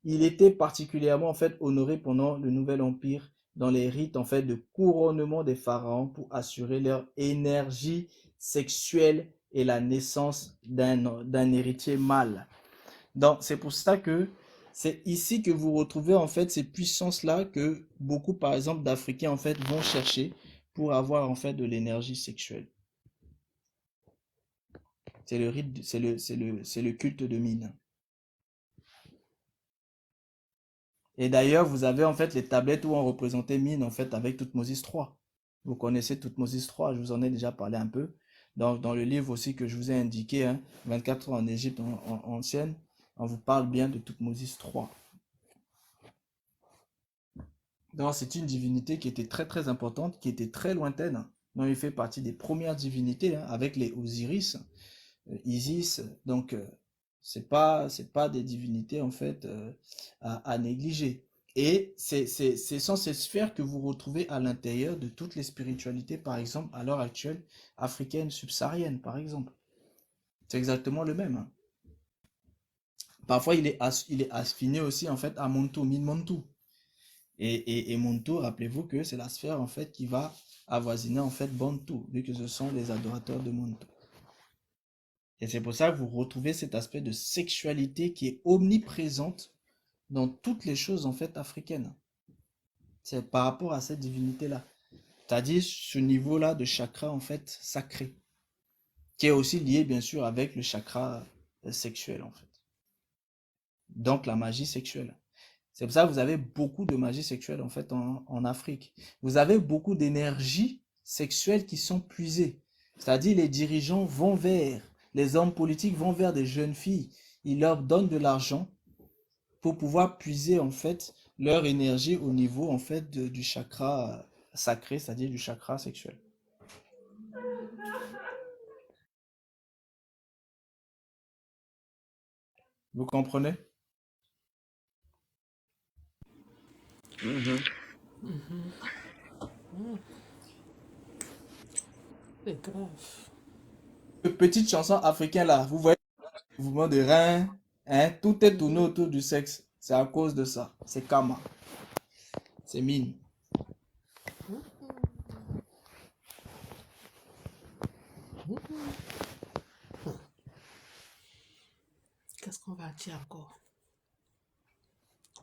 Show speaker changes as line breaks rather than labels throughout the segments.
Il était particulièrement en fait honoré pendant le Nouvel Empire dans les rites en fait de couronnement des pharaons pour assurer leur énergie sexuelle et la naissance d'un héritier mâle. Donc c'est pour ça que c'est ici que vous retrouvez en fait ces puissances-là que beaucoup par exemple d'Africains en fait vont chercher pour avoir en fait de l'énergie sexuelle. C'est le rite, c'est le culte de Mine. Et d'ailleurs, vous avez en fait les tablettes où on représentait Mine en fait avec Toutmosis III. Vous connaissez Toutmosis III, je vous en ai déjà parlé un peu. Dans le livre aussi que je vous ai indiqué, hein, 24 ans en Égypte ancienne, on vous parle bien de Toutmosis III. Donc c'est une divinité qui était très très importante, qui était très lointaine. Donc il fait partie des premières divinités hein, avec les Osiris, Isis. Donc c'est pas des divinités en fait à négliger. Et ce sont ces sphères que vous retrouvez à l'intérieur de toutes les spiritualités, par exemple à l'heure actuelle africaine, subsaharienne, par exemple. C'est exactement le même. Hein. Parfois il est affiné aussi en fait à Montu, Min Montu. Et Montu, rappelez-vous que c'est la sphère en fait qui va avoisiner en fait Bantu, vu que ce sont les adorateurs de Montu. Et c'est pour ça que vous retrouvez cet aspect de sexualité qui est omniprésente dans toutes les choses en fait africaines. C'est par rapport à cette divinité-là. C'est-à-dire ce niveau-là de chakra en fait sacré, qui est aussi lié bien sûr avec le chakra sexuel en fait. Donc la magie sexuelle. C'est pour ça que vous avez beaucoup de magie sexuelle en fait en Afrique. Vous avez beaucoup d'énergies sexuelles qui sont puisées. C'est-à-dire les dirigeants vont vers, les hommes politiques vont vers des jeunes filles. Ils leur donnent de l'argent pour pouvoir puiser en fait leur énergie au niveau en fait du chakra sacré, c'est-à-dire du chakra sexuel. Vous comprenez?
Mhm.
C'est grave.
Petite chanson africaine là, vous voyez le mouvement de rein, hein, tout est tourné autour du sexe. C'est à cause de ça. C'est Kama, c'est mine.
Qu'est-ce qu'on va dire encore?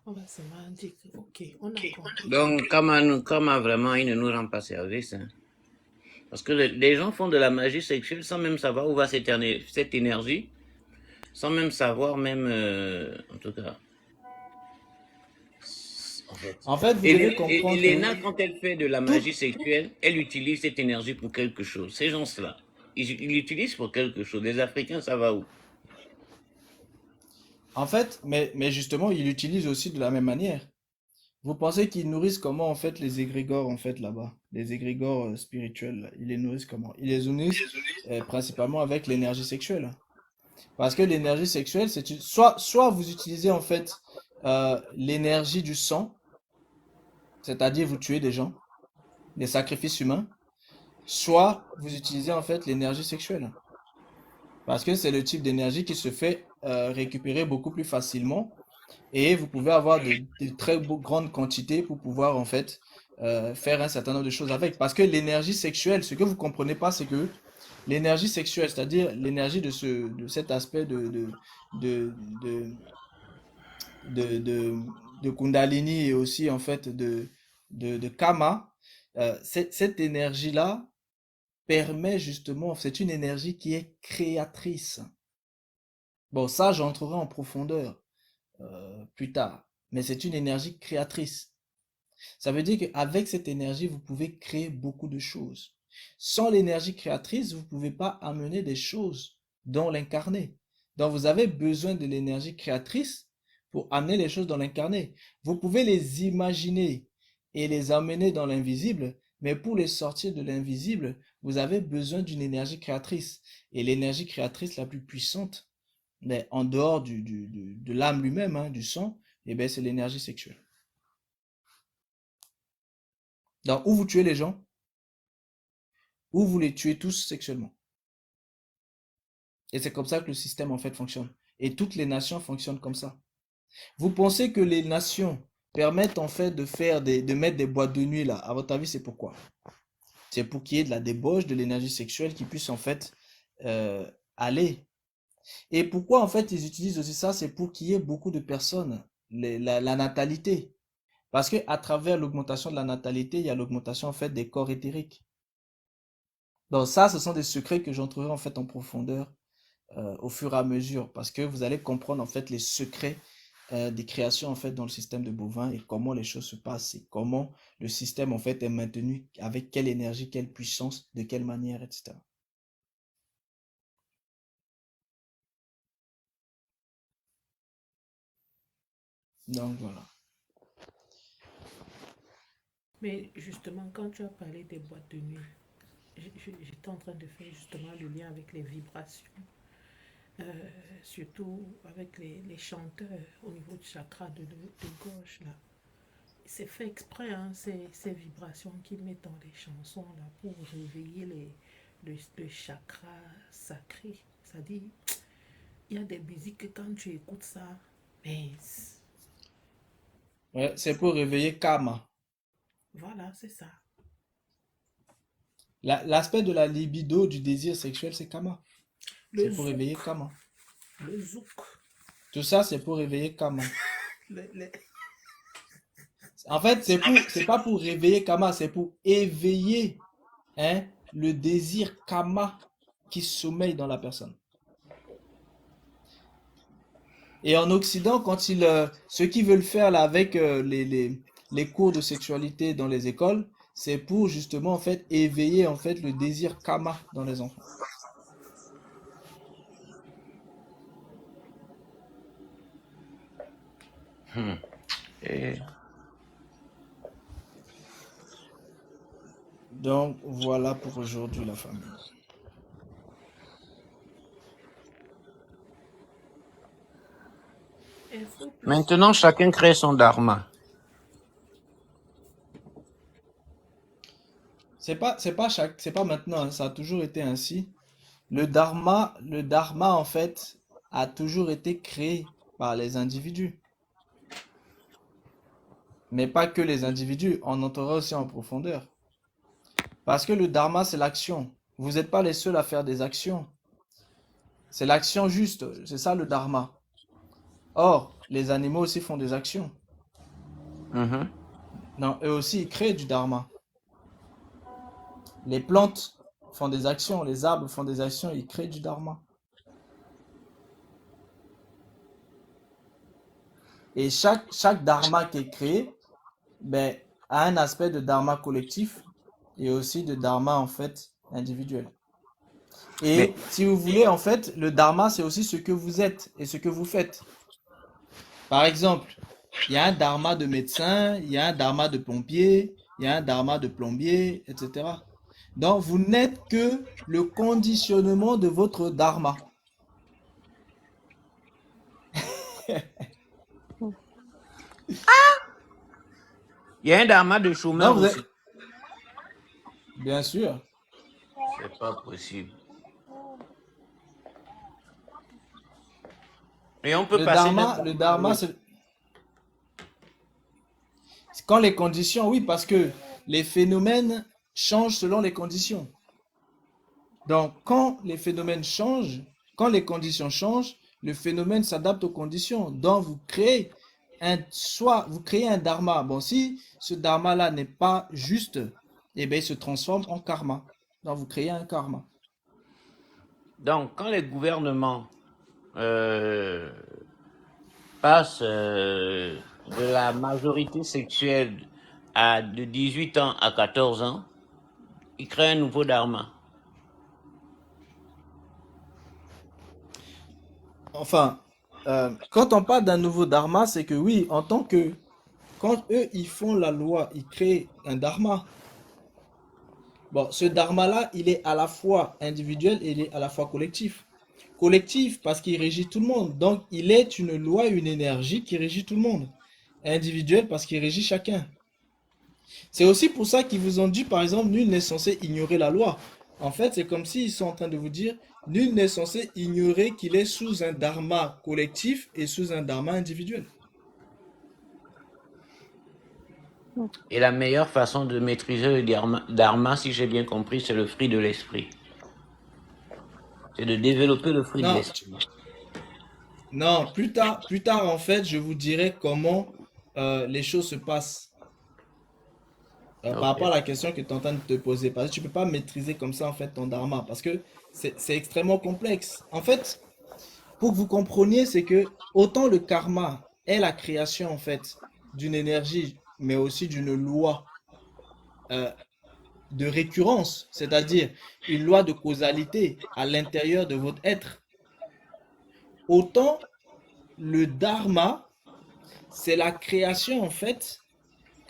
On va seulement dire que, ok, on a compris.
Donc, Kama vraiment, il ne nous rend pas service. Hein. Parce que les gens font de la magie sexuelle sans même savoir où va cette énergie, sans même savoir, même, en tout cas, en fait.
En fait, vous devez
Et
comprendre que
Lena, quand elle fait de la
tout,
magie sexuelle, elle utilise cette énergie pour quelque chose. Ces gens-là, ils l'utilisent pour quelque chose. Les Africains, ça va où?
en fait, mais justement, ils l'utilisent aussi de la même manière. Vous pensez qu'ils nourrissent comment en fait les égrégores en fait là-bas, les égrégores spirituels, là, ils les nourrissent comment? Ils les nourrissent principalement avec l'énergie sexuelle. Parce que l'énergie sexuelle, soit vous utilisez en fait l'énergie du sang, c'est-à-dire vous tuez des gens, des sacrifices humains, soit vous utilisez en fait l'énergie sexuelle. Parce que c'est le type d'énergie qui se fait récupérer beaucoup plus facilement et vous pouvez avoir de très grandes quantités pour pouvoir en fait faire un certain nombre de choses avec. Parce que l'énergie sexuelle, ce que vous comprenez pas, c'est que l'énergie sexuelle, c'est-à-dire l'énergie de cet aspect de, de, de, de, de Kundalini et aussi en fait de Kama, cette énergie-là permet justement, c'est une énergie qui est créatrice. Bon, ça, j'entrerai en profondeur plus tard, mais c'est une énergie créatrice. Ça veut dire qu'avec cette énergie, vous pouvez créer beaucoup de choses. Sans l'énergie créatrice, vous ne pouvez pas amener des choses dans l'incarné. Donc, vous avez besoin de l'énergie créatrice pour amener les choses dans l'incarné. Vous pouvez les imaginer et les amener dans l'invisible, mais pour les sortir de l'invisible, vous avez besoin d'une énergie créatrice. Et l'énergie créatrice la plus puissante, mais en dehors de l'âme lui-même, hein, du sang, eh ben, c'est l'énergie sexuelle. Donc, où vous tuez les gens, ou vous les tuez tous sexuellement. Et c'est comme ça que le système en fait fonctionne. Et toutes les nations fonctionnent comme ça. Vous pensez que les nations permettent en fait de mettre des boîtes de nuit là? À votre avis, c'est pourquoi? C'est pour qu'il y ait de la débauche, de l'énergie sexuelle qui puisse en fait aller. Et pourquoi en fait ils utilisent aussi ça? C'est pour qu'il y ait beaucoup de personnes, la natalité. Parce que à travers l'augmentation de la natalité, il y a l'augmentation en fait des corps éthériques. Donc ça, ce sont des secrets que j'entrerai en fait en profondeur au fur et à mesure, parce que vous allez comprendre en fait les secrets des créations en fait dans le système de bovin et comment les choses se passent et comment le système en fait est maintenu, avec quelle énergie, quelle puissance, de quelle manière, etc. Donc voilà.
Mais justement, quand tu as parlé des boîtes de nuit, j'étais en train de faire justement le lien avec les vibrations, surtout avec les chanteurs au niveau du chakra de gauche là. C'est fait exprès, hein, ces vibrations qu'ils mettent dans les chansons là pour réveiller le chakra sacré. C'est-à-dire, il y a des musiques que quand tu écoutes ça, mais
Ouais, c'est pour réveiller Kama.
voilà, c'est ça.
L'aspect de la libido, du désir sexuel, c'est Kama.
Le
C'est pour réveiller
zouk,
Kama.
le zouk,
Tout ça, c'est pour réveiller Kama.
le- le-
En fait, c'est pas pour réveiller Kama, c'est pour éveiller hein, le désir Kama qui sommeille dans la personne. Et en Occident, ceux qui veulent faire là, avec les cours de sexualité dans les écoles, c'est pour justement en fait éveiller en fait le désir Kama dans les enfants.
Et
Donc voilà pour aujourd'hui la famille.
info plus.
maintenant, chacun crée son dharma.
C'est pas maintenant, hein, ça a toujours été ainsi. Le dharma en fait a toujours été créé par les individus, mais pas que les individus, on entrera aussi en profondeur. Parce que le dharma c'est l'action. Vous n'êtes pas les seuls à faire des actions. C'est l'action juste, c'est ça le dharma. Or, les animaux aussi font des actions.
Mhm.
Non, eux aussi ils créent du dharma. Les plantes font des actions, les arbres font des actions, ils créent du dharma. Et chaque dharma qui est créé, ben, a un aspect de dharma collectif et aussi de dharma en fait individuel.
Mais,
Et si vous voulez, en fait, le dharma, c'est aussi ce que vous êtes et ce que vous faites. Par exemple, il y a un dharma de médecin, il y a un dharma de pompier, il y a un dharma de plombier, etc. Donc, vous n'êtes que le conditionnement de votre dharma.
il y a un dharma de chômeur
Donc,
aussi.
bien sûr,
C'est pas possible. Et on peut passer d'un
le
dharma à
dharma,
l'autre.
c'est quand les conditions, oui, parce que les phénomènes changent selon les conditions. Donc, quand les phénomènes changent, quand les conditions changent, le phénomène s'adapte aux conditions. Donc, vous créez un dharma. Bon, si ce dharma-là n'est pas juste, eh bien, il se transforme en karma. Donc, vous créez un karma.
Donc, quand les gouvernements euh, passent de la majorité sexuelle de 18 ans à 14 ans, ils créent un nouveau dharma.
Enfin, quand on parle d'un nouveau dharma, c'est que oui, quand eux, ils font la loi, ils créent un dharma. Bon, ce dharma-là, il est à la fois individuel et il est à la fois collectif. Collectif parce qu'il régit tout le monde. Donc, il est une loi, une énergie qui régit tout le monde. Individuel parce qu'il régit chacun. C'est aussi pour ça qu'ils vous ont dit, par exemple, nul n'est censé ignorer la loi. En fait, c'est comme s'ils sont en train de vous dire, nul n'est censé ignorer qu'il est sous un dharma collectif et sous un dharma individuel.
Et la meilleure façon de maîtriser le dharma, si j'ai bien compris, c'est le fruit de l'esprit. C'est de développer le fruit de
Non,
l'esprit.
non, plus tard, en fait, je vous dirai comment les choses se passent par rapport
Ok.
à la question que tu es en train de te poser. Parce que tu peux pas maîtriser comme ça, en fait, ton dharma. Parce que c'est extrêmement complexe. En fait, pour que vous compreniez, c'est que autant le karma est la création, en fait, d'une énergie, mais aussi d'une loi euh, de récurrence, c'est-à-dire une loi de causalité à l'intérieur de votre être, autant le dharma, c'est la création, en fait,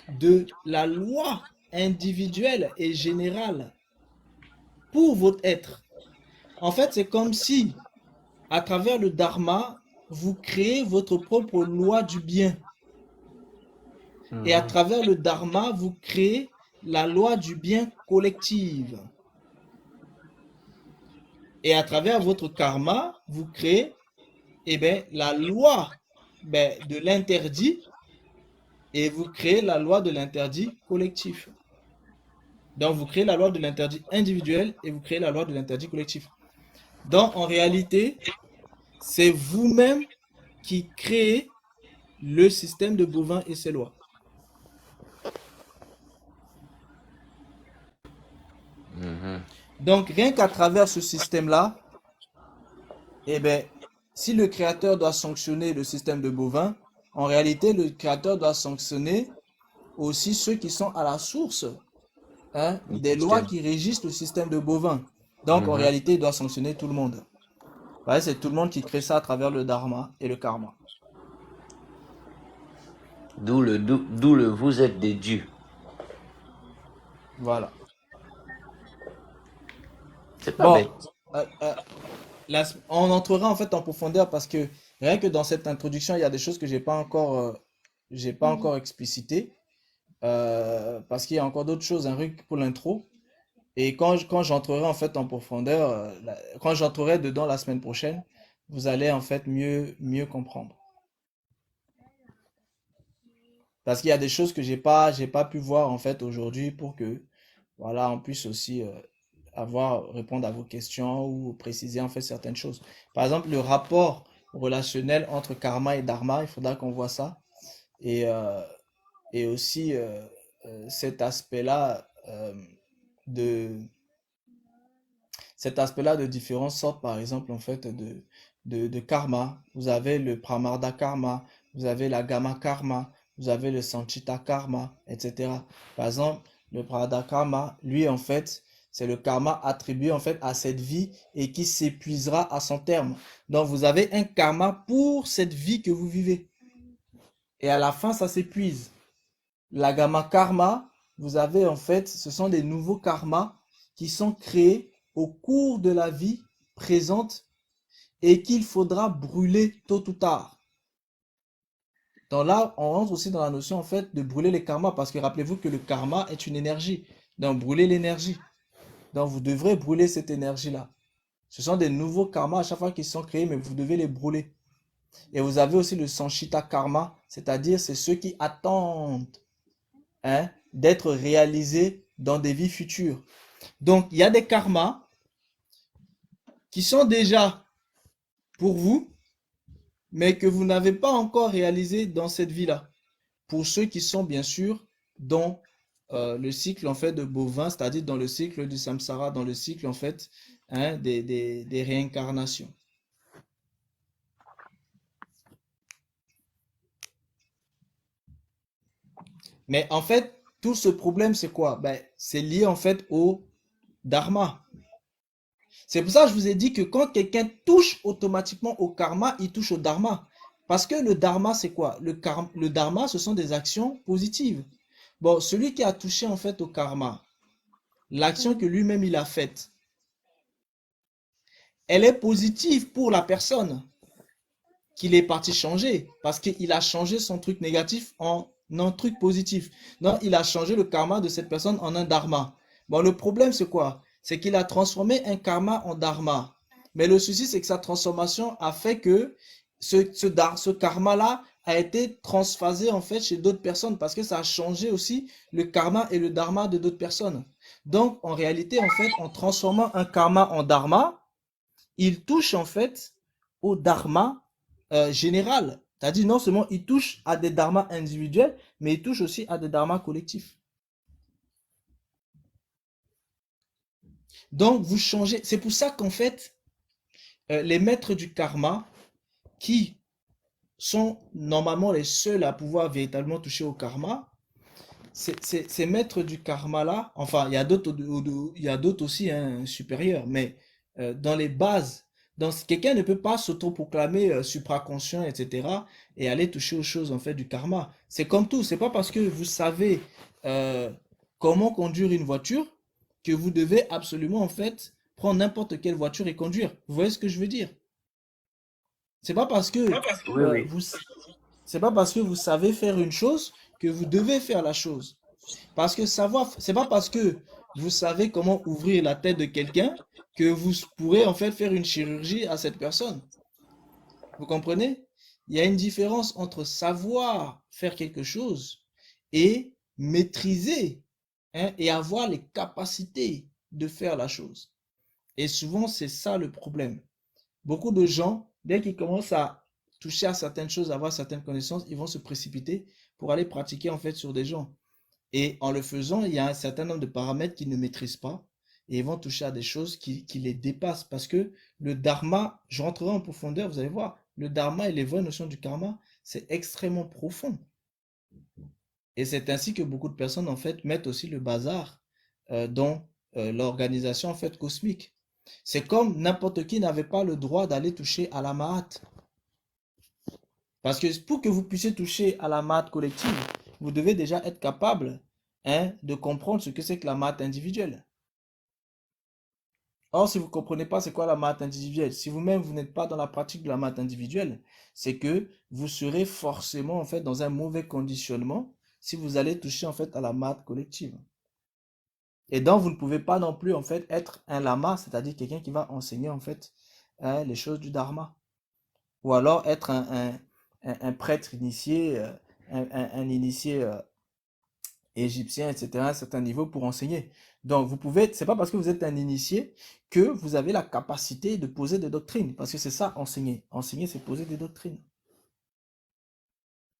de la loi individuelle et générale pour votre être. En fait, c'est comme si, à travers le dharma, vous créez votre propre loi du bien. Et à
Mhm.
travers le dharma, vous créez la loi du bien collective. Et à travers votre karma, vous créez la loi de l'interdit et vous créez la loi de l'interdit collectif. Donc, vous créez la loi de l'interdit individuel et vous créez la loi de l'interdit collectif. Donc, en réalité, c'est vous-même qui créez le système de bovins et ses lois.
Mhm.
Donc, rien qu'à travers ce système-là, eh bien, si le créateur doit sanctionner le système de bovins, en réalité, le créateur doit sanctionner aussi ceux qui sont à la source
Le
des lois
système.
qui régissent le système de bovins. Donc, en
Mhm.
réalité, il doit sanctionner tout le monde. Ouais, c'est tout le monde qui crée ça à travers le dharma et le karma.
D'où le vous êtes des dieux.
Voilà.
C'est pas
Bon,
bête.
euh, euh, on entrera en fait en profondeur parce que rien que dans cette introduction, il y a des choses que j'ai pas encore explicitées parce qu'il y a encore d'autres choses, un truc pour l'intro. Et quand j'entrerai en fait en profondeur, quand j'entrerai dedans la semaine prochaine, vous allez en fait mieux comprendre. Parce qu'il y a des choses que j'ai pas pu voir en fait aujourd'hui pour que voilà, on puisse aussi répondre à vos questions ou préciser en fait certaines choses. Par exemple, le rapport relationnel entre karma et dharma, il faudra qu'on voit ça. Et, et aussi cet aspect-là de de différentes sortes, par exemple, en fait, de karma. Vous avez le pramarda karma, vous avez la gamma karma, vous avez le sanchita karma, etc. Par exemple, le pramarda karma, lui, en fait, c'est le karma attribué, en fait, à cette vie et qui s'épuisera à son terme. Donc, vous avez un karma pour cette vie que vous vivez. Et à la fin, ça s'épuise. La gamma karma, vous avez, en fait, ce sont des nouveaux karmas qui sont créés au cours de la vie présente et qu'il faudra brûler tôt ou tard. Donc là, on rentre aussi dans la notion en fait de brûler les karmas parce que rappelez-vous que le karma est une énergie. Donc brûler l'énergie. Donc vous devrez brûler cette énergie-là. Ce sont des nouveaux karmas à chaque fois qu'ils sont créés, mais vous devez les brûler. Et vous avez aussi le sanchita karma, c'est-à-dire c'est ceux qui attendent d'être réalisés dans des vies futures. Donc il y a des karmas qui sont déjà pour vous, mais que vous n'avez pas encore réalisé dans cette vie-là. Pour ceux qui sont bien sûr dans le cycle en fait de bovin, c'est-à-dire dans le cycle du samsara, dans le cycle en fait des réincarnations. Mais en fait, tout ce problème, c'est quoi? Ben, c'est lié en fait au dharma. C'est pour ça que je vous ai dit que quand quelqu'un touche automatiquement au karma, il touche au dharma. Parce que le dharma, c'est quoi? Le dharma, ce sont des actions positives. Bon, celui qui a touché en fait au karma, l'action que lui-même il a faite, elle est positive pour la personne qu'il est parti changer. Parce qu'il a changé son truc négatif en un truc positif. Donc, il a changé le karma de cette personne en un dharma. Bon, le problème, c'est quoi? C'est qu'il a transformé un karma en dharma. Mais le souci, c'est que sa transformation a fait que ce karma-là a été transphasé en fait chez d'autres personnes parce que ça a changé aussi le karma et le dharma de d'autres personnes. Donc en réalité, en fait, en transformant un karma en dharma, il touche en fait au dharma général. C'est-à-dire non seulement il touche à des dharmas individuels, mais il touche aussi à des dharmas collectifs. Donc vous changez. C'est pour ça qu'en fait, les maîtres du karma, qui sont normalement les seuls à pouvoir véritablement toucher au karma, ces maîtres du karma-là, enfin, il y a d'autres aussi hein, supérieurs, mais dans les bases, quelqu'un ne peut pas s'autoproclamer supraconscient, etc., et aller toucher aux choses en fait du karma. C'est comme tout, c'est pas parce que vous savez euh, comment conduire une voiture que vous devez absolument en fait prendre n'importe quelle voiture et conduire. Vous voyez ce que je veux dire? C'est pas parce que
Oui, oui.
vous c'est pas parce que vous savez faire une chose que vous devez faire la chose. Parce que savoir, c'est pas parce que vous savez comment ouvrir la tête de quelqu'un que vous pourrez en fait faire une chirurgie à cette personne. Vous comprenez? Il y a une différence entre savoir faire quelque chose et maîtriser hein, et avoir les capacités de faire la chose. Et souvent, c'est ça le problème. Beaucoup de gens, dès qu'ils commencent à toucher à certaines choses, à avoir certaines connaissances, ils vont se précipiter pour aller pratiquer en fait sur des gens. Et en le faisant, il y a un certain nombre de paramètres qu'ils ne maîtrisent pas et ils vont toucher à des choses qui les dépassent. Parce que le dharma, je rentrerai en profondeur, vous allez voir, le dharma et les vraies notions du karma, c'est extrêmement profond. Et c'est ainsi que beaucoup de personnes en fait mettent aussi le bazar dans l'organisation en fait cosmique. C'est comme n'importe qui n'avait pas le droit d'aller toucher à la Mahat. Parce que pour que vous puissiez toucher à la Mahat collective, vous devez déjà être capable hein, de comprendre ce que c'est que la Mahat individuelle. Or, si vous ne comprenez pas c'est quoi la Mahat individuelle, si vous-même vous n'êtes pas dans la pratique de la Mahat individuelle, c'est que vous serez forcément en fait dans un mauvais conditionnement si vous allez toucher en fait à la Mahat collective. Et donc, vous ne pouvez pas non plus en fait être un lama, c'est-à-dire quelqu'un qui va enseigner en fait hein, les choses du dharma. Ou alors être un prêtre initié, un initié égyptien, etc., à un certain niveau pour enseigner. Donc, vous pouvez, c'est pas parce que vous êtes un initié que vous avez la capacité de poser des doctrines, parce que c'est ça, enseigner. Enseigner, c'est poser des doctrines.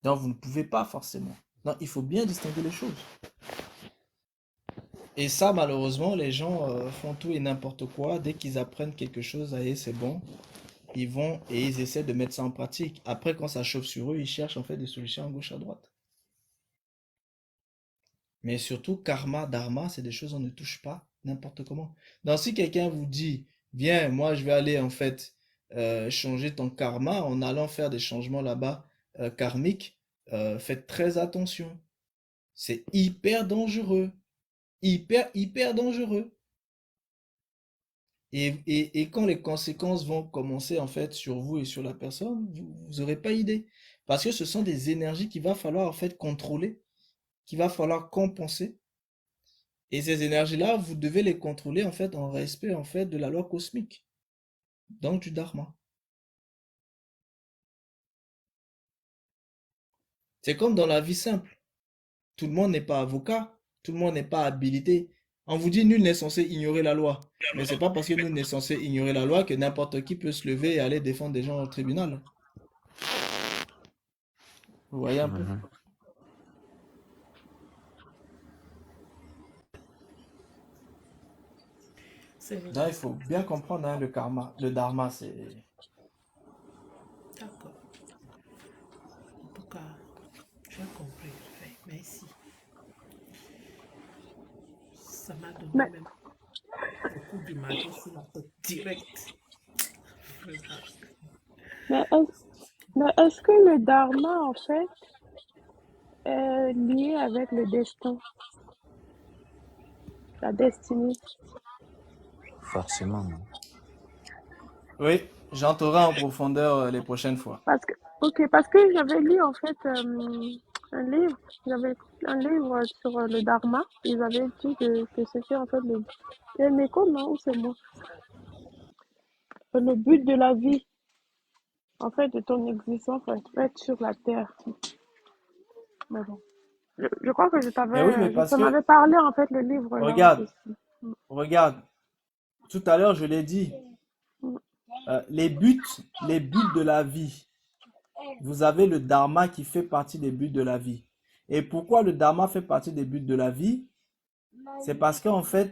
Donc, vous ne pouvez pas forcément. Donc, il faut bien distinguer les choses. Et ça, malheureusement, les gens font tout et n'importe quoi. Dès qu'ils apprennent quelque chose, allez, c'est bon. Ils vont et ils essaient de mettre ça en pratique. Après, quand ça chauffe sur eux, ils cherchent en fait des solutions à gauche, à droite. Mais surtout, karma, dharma, c'est des choses on ne touche pas n'importe comment. Donc, si quelqu'un vous dit, viens, moi je vais aller en fait changer ton karma en allant faire des changements là-bas karmiques, faites très attention. C'est hyper dangereux. Hyper, hyper dangereux. Et quand les conséquences vont commencer en fait sur vous et sur la personne, vous n'aurez pas idée. Parce que ce sont des énergies qu'il va falloir en fait contrôler, qu'il va falloir compenser. Et ces énergies-là, vous devez les contrôler en fait en respect en fait de la loi cosmique, donc du dharma. C'est comme dans la vie simple. Tout le monde n'est pas avocat, tout le monde n'est pas habilité. On vous dit nul n'est censé ignorer la loi. Mais c'est pas parce que nul n'est censé ignorer la loi que n'importe qui peut se lever et aller défendre des gens au tribunal. Vous voyez un peu?
Mhm.
C'est vrai.
Là, il faut bien comprendre hein, le karma. Le dharma, c'est...
D'accord. En tout cas, j'ai compris. Merci. Ça m'a donné
Mais,
même beaucoup d'images sur la tête direct. Vraiment.
mais est-ce que le dharma, en fait, est lié avec le destin, la destinée?
Forcément.
Oui, j'entrerai en profondeur les prochaines fois.
Parce que j'avais lu, en fait, un livre, j'avais un livre sur le dharma. Ils avaient dit que c'était, en fait, un écho, non? Ou c'est moi? Le but de la vie. en fait, de ton existence en fait sur la terre. Mais bon. Je crois que
Mais oui, mais
je
parce
t'en
que,
avais parlé en fait le livre là
regarde,
aussi. Mm,
regarde, tout à l'heure, je l'ai dit,
mm,
les buts de la vie. Vous avez le dharma qui fait partie des buts de la vie. Et pourquoi le dharma fait partie des buts de la vie? C'est parce qu'en fait,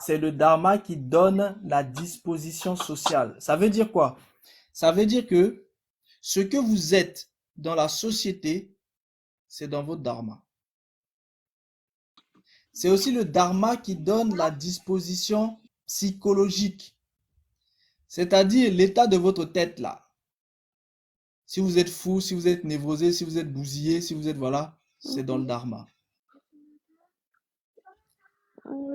c'est le dharma qui donne la disposition sociale. Ça veut dire quoi? Ça veut dire que ce que vous êtes dans la société, c'est dans votre dharma. C'est aussi le dharma qui donne la disposition psychologique, c'est-à-dire l'état de votre tête là. Si vous êtes fou, si vous êtes névrosé, si vous êtes bousillé, si vous êtes voilà, c'est dans le
mhm.
dharma.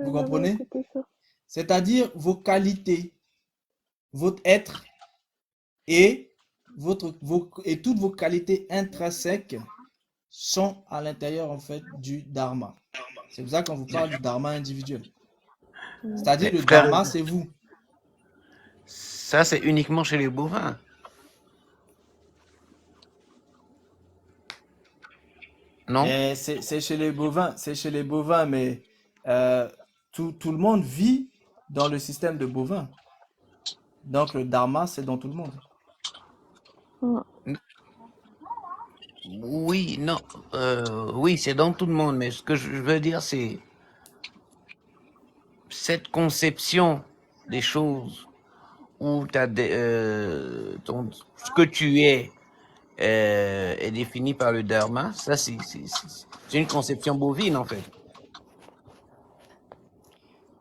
Vous
Ouais, j'avais
comprenez?
écouté ça.
C'est-à-dire vos qualités, votre être et et toutes vos qualités intrinsèques sont à l'intérieur en fait du dharma. C'est pour ça qu'on vous parle du dharma individuel.
Mm.
C'est-à-dire
Mais
le
frère,
dharma, c'est vous.
ça c'est uniquement chez les bovins. Non?
Et c'est chez les bovins, mais euh, tout le monde vit dans le système de bovins. Donc le dharma, c'est dans tout le monde.
Mm.
Oui, non. Oui, c'est dans tout le monde, mais ce que je veux dire, c'est cette conception des choses où ce que tu est défini par le dharma, ça c'est une conception bovine en fait.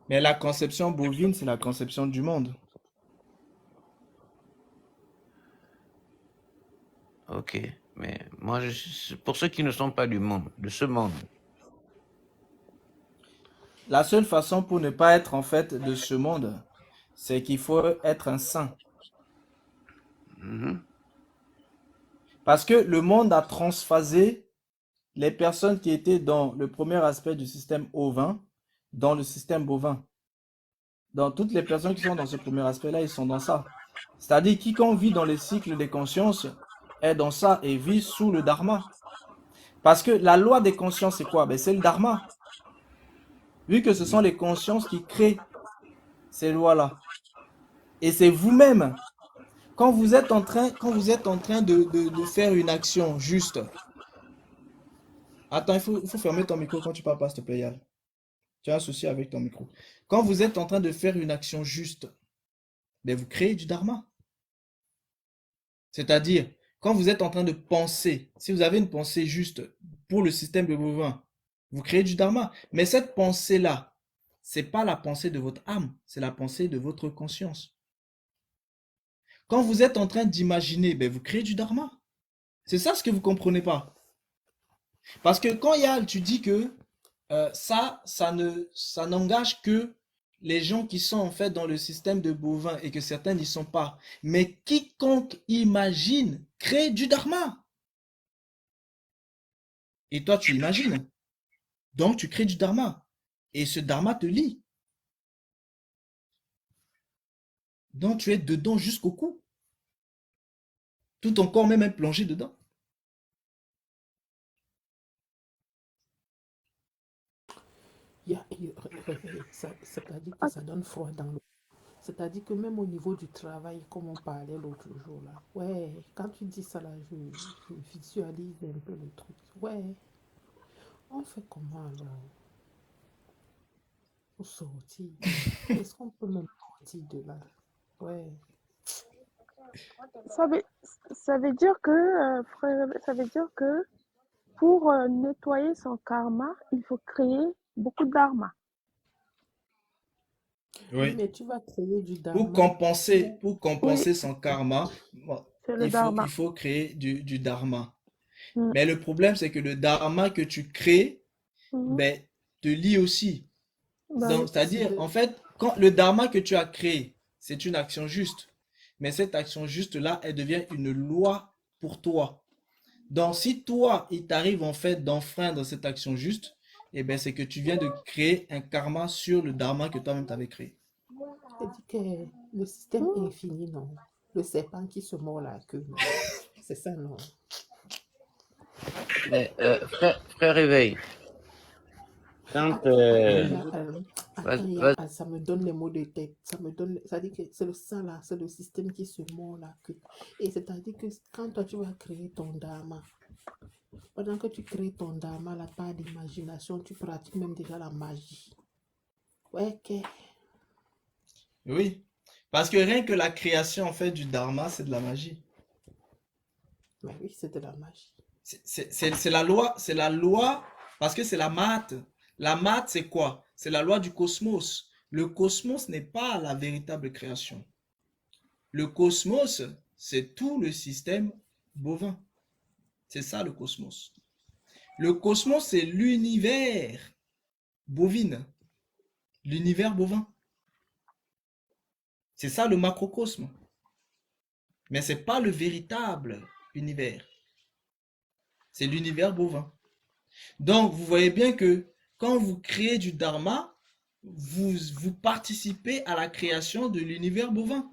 Mais la conception bovine, c'est la conception du monde.
Ok, mais moi, pour ceux qui ne sont pas du monde, de ce monde,
La seule façon pour ne pas être en fait de ce monde, c'est qu'il faut être un saint.
mhm,
Parce que le monde a transphasé les personnes qui étaient dans le premier aspect du système ovin dans le système bovin. Dans toutes les personnes qui sont dans ce premier aspect-là, ils sont dans ça. C'est-à-dire quiconque vit dans les cycles des consciences est dans ça et vit sous le dharma. Parce que la loi des consciences, c'est quoi? Ben, c'est le dharma. Vu que ce sont les consciences qui créent ces lois-là. Et c'est vous-même. Quand vous êtes en train de faire une action juste. Attends, il faut fermer ton micro quand tu parles pas, s'il te plaît, Yann. Tu as un souci avec ton micro. Quand vous êtes en train de faire une action juste, ben vous créez du dharma. C'est-à-dire, quand vous êtes en train de penser, si vous avez une pensée juste pour le système de bovin, vous créez du dharma. Mais cette pensée-là, c'est pas la pensée de votre âme, c'est la pensée de votre conscience. Quand vous êtes en train d'imaginer, ben vous créez du dharma. C'est ça ce que vous comprenez pas. Parce que quand Yal, tu dis que ça n'engage que les gens qui sont en fait dans le système de bovin et que certains n'y sont pas. Mais quiconque imagine crée du dharma. Et toi, tu imagines. Donc, tu crées du dharma. Et ce dharma te lie. Donc, tu es dedans jusqu'au cou. Tout ton corps même est plongé dedans.
C'est-à-dire que
Ah,
ça donne froid dans le... C'est-à-dire que même au niveau du travail, comme on parlait l'autre jour là, ouais, quand tu dis ça là, je visualise un peu le truc. Ouais, on fait comment alors pour sortir? Est-ce qu'on peut même sortir de là? Ouais.
ça veut, ça veut dire que, frère, ça veut dire que pour nettoyer son karma, il faut créer beaucoup de dharma.
Oui,
Oui.
mais tu vas créer du dharma où?
Pour
Oui,
compenser son karma, bon,
c'est le dharma.
il faut créer du dharma.
Mm,
Mais le problème, c'est que le dharma que tu crées,
mhm.
ben, te lie aussi.
Bah oui.
Donc,
C'est
c'est-à-dire,
de...
en fait, quand le dharma que tu as créé, c'est une action juste. Mais cette action juste-là, elle devient une loi pour toi. Donc, si toi, il t'arrive en fait d'enfreindre cette action juste, eh ben, c'est que tu viens de créer un karma sur le dharma que toi-même t'avais créé.
C'est-à-dire que le système
Mm,
infini, non. Le serpent qui se mord la queue, non? C'est ça, non?
Mais, frère Réveil, quand...
Attends, ça me donne les mots de tête. Ça dit que c'est ça là, c'est le système qui se mord la queue. Et c'est-à-dire que quand toi tu vas créer ton dharma, pendant que tu crées ton dharma, la part d'imagination, tu pratiques même déjà la magie. Ouais, ok.
Oui. Parce que rien que la création, en fait, du dharma, c'est de la magie.
Mais oui, c'est de la magie.
C'est la loi, parce que c'est la maths. La maths, c'est quoi? C'est la loi du cosmos. Le cosmos n'est pas la véritable création. Le cosmos, c'est tout le système bovin. C'est ça le cosmos. Le cosmos, c'est l'univers bovine, l'univers bovin. C'est ça le macrocosme. Mais c'est pas le véritable univers. C'est l'univers bovin. Donc, vous voyez bien que quand vous créez du dharma, vous participez à la création de l'univers bovin.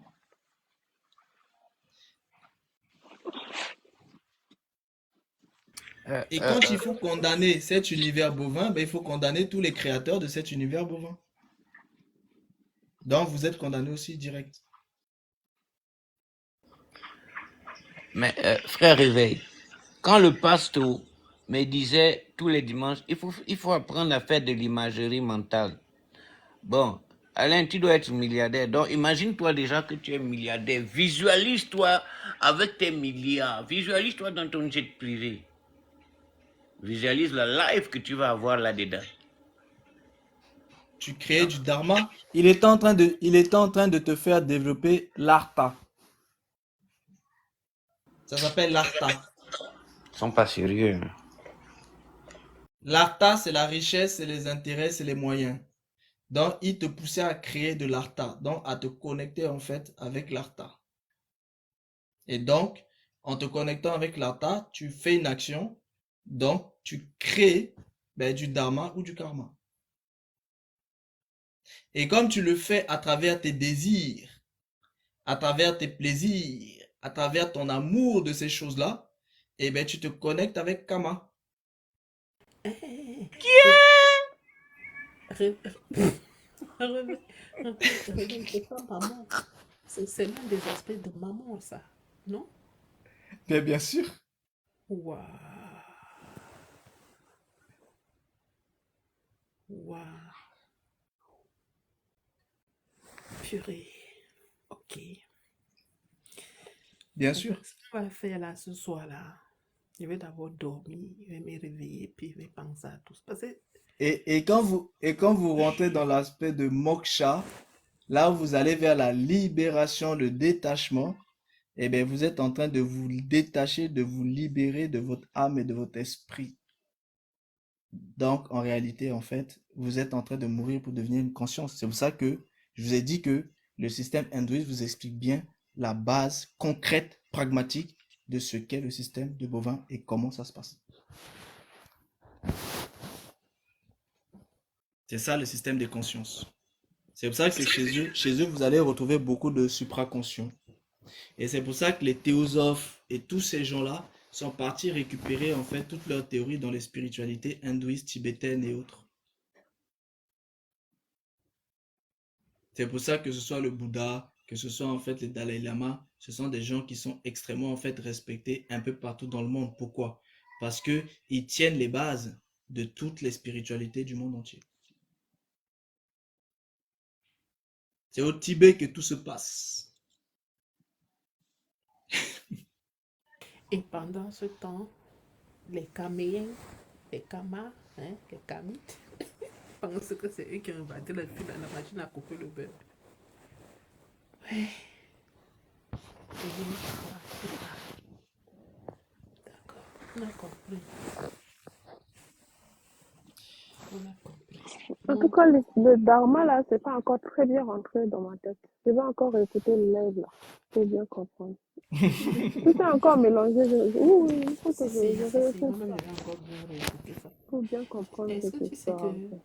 Et quand il faut condamner cet univers bovin, ben, il faut condamner tous les créateurs de cet univers bovin. Donc, vous êtes condamné aussi direct.
Mais, frère Réveil, quand le pasteur me disait tous les dimanches, il faut apprendre à faire de l'imagerie mentale. Bon, Alain, tu dois être milliardaire. Donc, imagine-toi déjà que tu es milliardaire. Visualise-toi avec tes milliards. Visualise-toi dans ton jet privé. Visualise la life que tu vas avoir là-dedans.
Tu crées du dharma. Il était en train de te faire développer l'artha. Ça s'appelle l'artha.
Ils sont pas sérieux.
L'artha, c'est la richesse, c'est les intérêts, c'est les moyens. Donc, il te poussait à créer de l'artha, donc à te connecter en fait avec l'artha. Et donc, en te connectant avec l'artha, tu fais une action, donc tu crées du dharma ou du karma. Et comme tu le fais à travers tes désirs, à travers tes plaisirs, à travers ton amour de ces choses-là, eh ben, tu te connectes avec Kama.
Eh, c'est pas maman. C'est l'un des aspects de maman, ça. Non?
Bien sûr.
Waouh. Waouh. Purée. Ok.
Bien sûr.
Ce qu'on va faire là ce soir-là, je vais d'abord dormir, je vais me réveiller, puis je vais penser à tout ça. Parce que
Et quand vous rentrez dans l'aspect de moksha, là où vous allez vers la libération, le détachement, eh bien, vous êtes en train de vous détacher, de vous libérer de votre âme et de votre esprit. Donc, en réalité, en fait, vous êtes en train de mourir pour devenir une conscience. C'est pour ça que je vous ai dit que le système hindouiste vous explique bien la base concrète, pragmatique de ce qu'est le système de bovin et comment ça se passe. C'est ça le système des consciences. C'est pour ça que c'est chez eux, vous allez retrouver beaucoup de supraconscients. Et c'est pour ça que les théosophes et tous ces gens-là sont partis récupérer en fait toutes leurs théories dans les spiritualités hindouistes, tibétaines et autres. C'est pour ça que ce soit le Bouddha, que ce soit en fait les Dalai Lama, ce sont des gens qui sont extrêmement en fait respectés un peu partout dans le monde. Pourquoi? Parce que ils tiennent les bases de toutes les spiritualités du monde entier. C'est au Tibet que tout se passe.
et pendant ce temps, les Caméens, les Kamas, hein, les Kamites, pensent que c'est eux qui ont inventé le fil dans la machine à couper le beurre. Ouais. D'accord, on a compris. On a compris.
En tout cas, le dharma, là, c'est pas encore très bien rentré dans ma tête. Je vais encore écouter le live, là, pour bien comprendre. Tout est encore mélangé. Oui, il faut que je réécoute ça.
Moi-même, je vais encore bien réécouter ça.
Pour bien comprendre
Est-ce que
cette
tu sais
histoire.
que,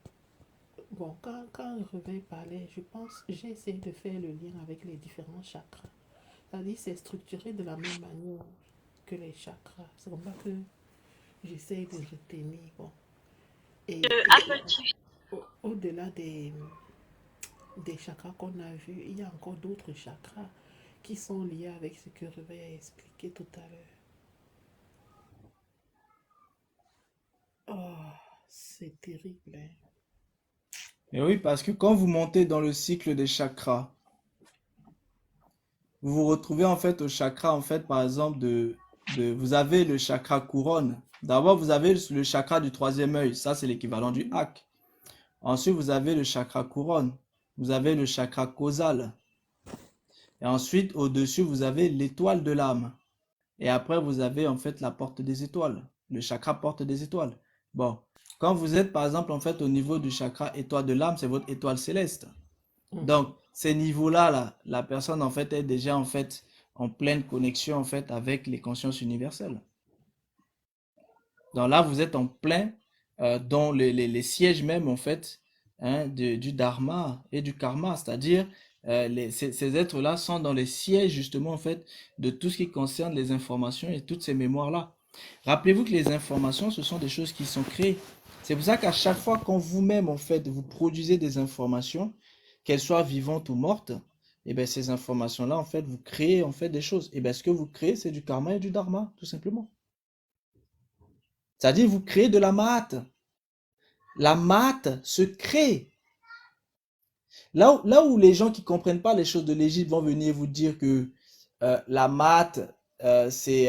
bon, quand Revin parlait, je pense, j'ai essayé de faire le lien avec les différents chakras. C'est-à-dire, c'est structuré de la même manière que les chakras. C'est comme ça que j'essaie de retenir. Bon. Et au-delà des chakras qu'on a vus, il y a encore d'autres chakras qui sont liés avec ce que Réveil a expliqué tout à l'heure. Oh, c'est terrible, hein.
Et oui, parce que quand vous montez dans le cycle des chakras, vous vous retrouvez en fait au chakra, en fait, par exemple, vous avez le chakra couronne. D'abord, vous avez le chakra du troisième œil. Ça, c'est l'équivalent du hak. Ensuite, vous avez le chakra couronne. Vous avez le chakra causal. Et ensuite, au-dessus, vous avez l'étoile de l'âme. Et après, vous avez en fait la porte des étoiles. Le chakra porte des étoiles. Bon, quand vous êtes par exemple en fait au niveau du chakra étoile de l'âme, c'est votre étoile céleste. Donc, ces niveaux-là, là, la personne en fait est déjà en fait en pleine connexion en fait avec les consciences universelles. Donc là, vous êtes en plein dans les sièges même en fait hein, du dharma et du karma, c'est-à-dire ces êtres-là sont dans les sièges justement en fait de tout ce qui concerne les informations et toutes ces mémoires-là. Rappelez-vous que les informations, ce sont des choses qui sont créées. C'est pour ça qu'à chaque fois quand vous-même en fait vous produisez des informations, qu'elles soient vivantes ou mortes, et bien ces informations-là en fait vous créez en fait des choses. Et bien ce que vous créez, c'est du karma et du dharma, tout simplement. C'est-à-dire vous créez de la maths. La maths se crée. Là où les gens qui ne comprennent pas les choses de l'Égypte vont venir vous dire que la maths, c'est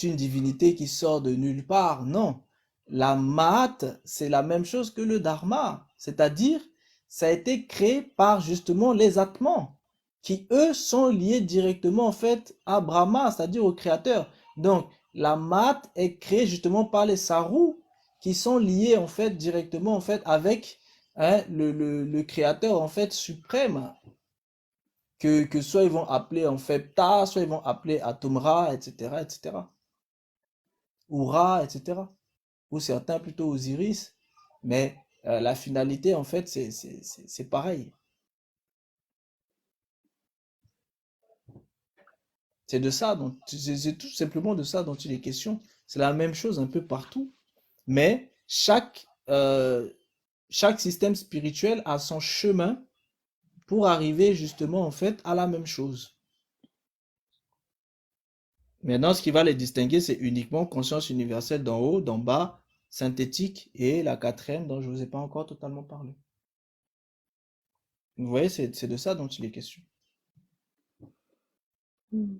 une divinité qui sort de nulle part. Non. La maths, c'est la même chose que le dharma. C'est-à-dire, ça a été créé par justement les atmans, qui eux sont liés directement en fait à Brahma, c'est-à-dire au créateur. Donc, la maths est créée justement par les sarus, qui sont liés en fait directement en fait avec hein, le créateur en fait suprême que soit ils vont appeler en fait Ta, soit ils vont appeler Atumra, etc., etc. Ou Ra, etc. Ou certains plutôt Osiris, mais la finalité en fait c'est pareil. C'est de ça dont c'est tout simplement de ça dont il est question. C'est la même chose un peu partout, mais chaque système spirituel a son chemin pour arriver justement en fait à la même chose. Maintenant, ce qui va les distinguer, c'est uniquement conscience universelle d'en haut, d'en bas, synthétique et la quatrième dont je ne vous ai pas encore totalement parlé. Vous voyez, c'est de ça dont il est question.
Mm.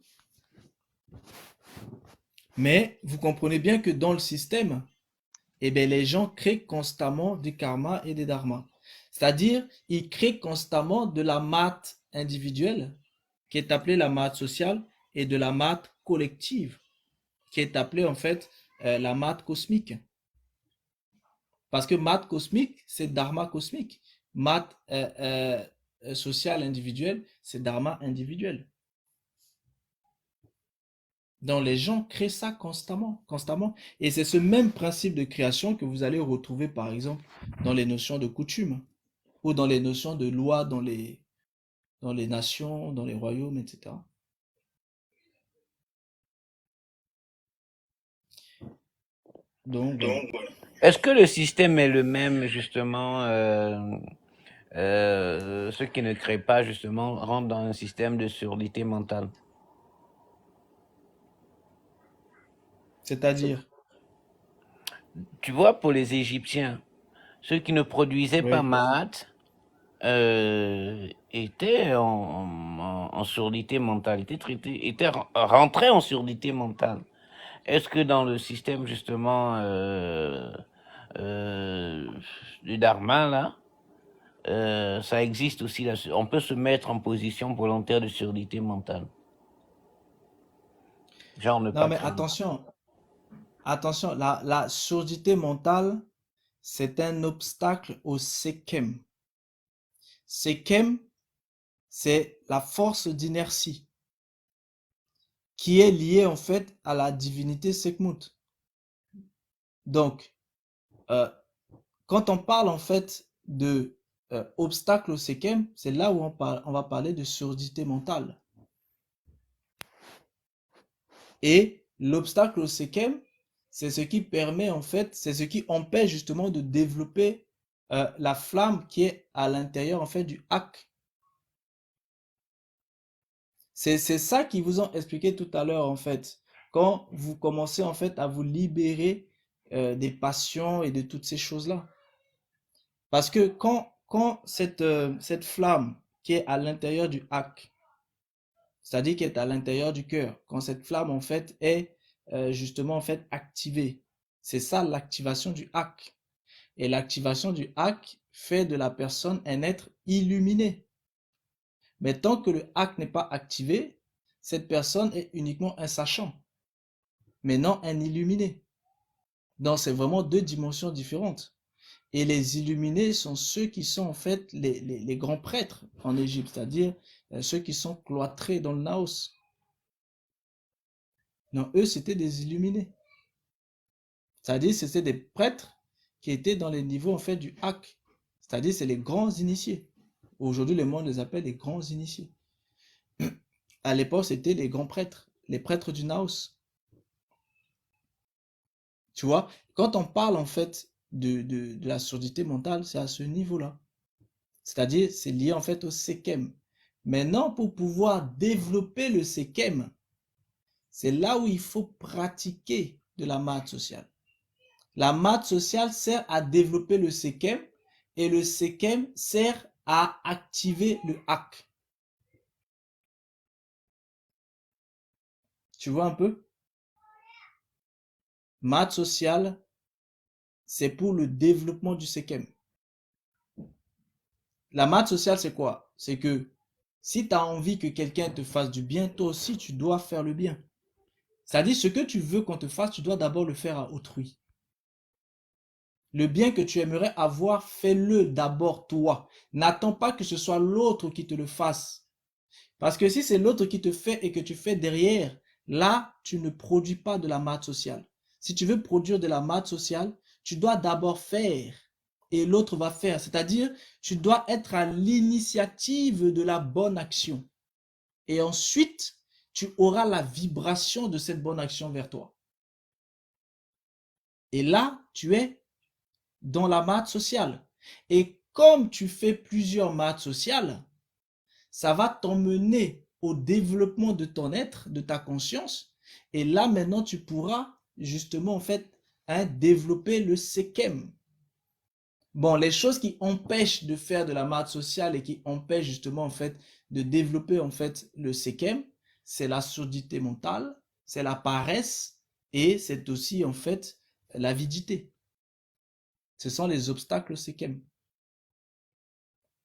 Mais vous comprenez bien que dans le système, eh bien, les gens créent constamment du karma et des dharmas. C'est-à-dire, ils créent constamment de la maths individuelle, qui est appelée la maths sociale, et de la maths collective, qui est appelée en fait la maths cosmique. Parce que maths cosmique, c'est dharma cosmique. Maths social individuel, c'est dharma individuel. Donc les gens créent ça constamment, constamment. Et c'est ce même principe de création que vous allez retrouver par exemple dans les notions de coutume ou dans les notions de loi dans les nations, dans les royaumes, etc. Donc voilà.
Est-ce que le système est le même, justement, ceux qui ne créent pas, justement, rentrent dans un système de surdité mentale?
C'est-à-dire,
Tu vois, pour les Égyptiens, ceux qui ne produisaient pas
oui.
maths étaient en surdité mentale, étaient rentrés en surdité mentale. Est-ce que dans le système, justement, euh, du Dharma, là, ça existe aussi, là, on peut se mettre en position volontaire de surdité mentale? Genre ne
Non
pas
mais
créer.
attention, attention, la surdité mentale, c'est un obstacle au Sekem. Sekem, c'est la force d'inertie qui est liée en fait à la divinité Sekhmut. Donc, euh, quand on parle en fait de obstacle au Sekem, c'est là où on va parler de surdité mentale. Et l'obstacle au Sekem, c'est ce qui permet, en fait, c'est ce qui empêche justement de développer la flamme qui est à l'intérieur, en fait, du Hak. C'est ça qu'ils vous ont expliqué tout à l'heure, en fait. Quand vous commencez, en fait, à vous libérer des passions et de toutes ces choses-là. Parce que quand cette flamme qui est à l'intérieur du Hak, c'est-à-dire qui est à l'intérieur du cœur, quand cette flamme, en fait, est justement, en fait, activée, c'est ça l'activation du Hak. Et l'activation du Hak fait de la personne un être illuminé. Mais tant que le Hak n'est pas activé, cette personne est uniquement un sachant, mais non un illuminé. Donc c'est vraiment deux dimensions différentes. Et les illuminés sont ceux qui sont en fait les grands prêtres en Égypte, c'est-à-dire ceux qui sont cloîtrés dans le Naos. Non, eux c'était des illuminés. C'est-à-dire c'était des prêtres qui étaient dans les niveaux en fait du Hak. C'est-à-dire c'est les grands initiés. Aujourd'hui le monde les appelle les grands initiés. À l'époque c'était les grands prêtres, les prêtres du Naos. Tu vois, quand on parle en fait de la surdité mentale, c'est à ce niveau-là. C'est-à-dire, c'est lié en fait au Sekem. Maintenant, pour pouvoir développer le Sekem, c'est là où il faut pratiquer de la maths sociale. La maths sociale sert à développer le Sekem et le Sekem sert à activer le Hak. Tu vois un peu? Maths sociale, c'est pour le développement du Sekem. La maths sociale, c'est quoi? C'est que si tu as envie que quelqu'un te fasse du bien, toi aussi, tu dois faire le bien. C'est-à-dire, ce que tu veux qu'on te fasse, tu dois d'abord le faire à autrui. Le bien que tu aimerais avoir, fais-le d'abord toi. N'attends pas que ce soit l'autre qui te le fasse. Parce que si c'est l'autre qui te fait et que tu fais derrière, là, tu ne produis pas de la maths sociale. Si tu veux produire de la maths sociale, tu dois d'abord faire et l'autre va faire. C'est-à-dire, tu dois être à l'initiative de la bonne action. Et ensuite, tu auras la vibration de cette bonne action vers toi. Et là, tu es dans la maths sociale. Et comme tu fais plusieurs maths sociales, ça va t'emmener au développement de ton être, de ta conscience. Et là, maintenant, tu pourras justement, en fait, développer le Sekem. Bon, les choses qui empêchent de faire de la maths sociale et qui empêchent justement, en fait, de développer, en fait, le Sekem, c'est la surdité mentale, c'est la paresse et c'est aussi, en fait, l'avidité. Ce sont les obstacles au Sekem.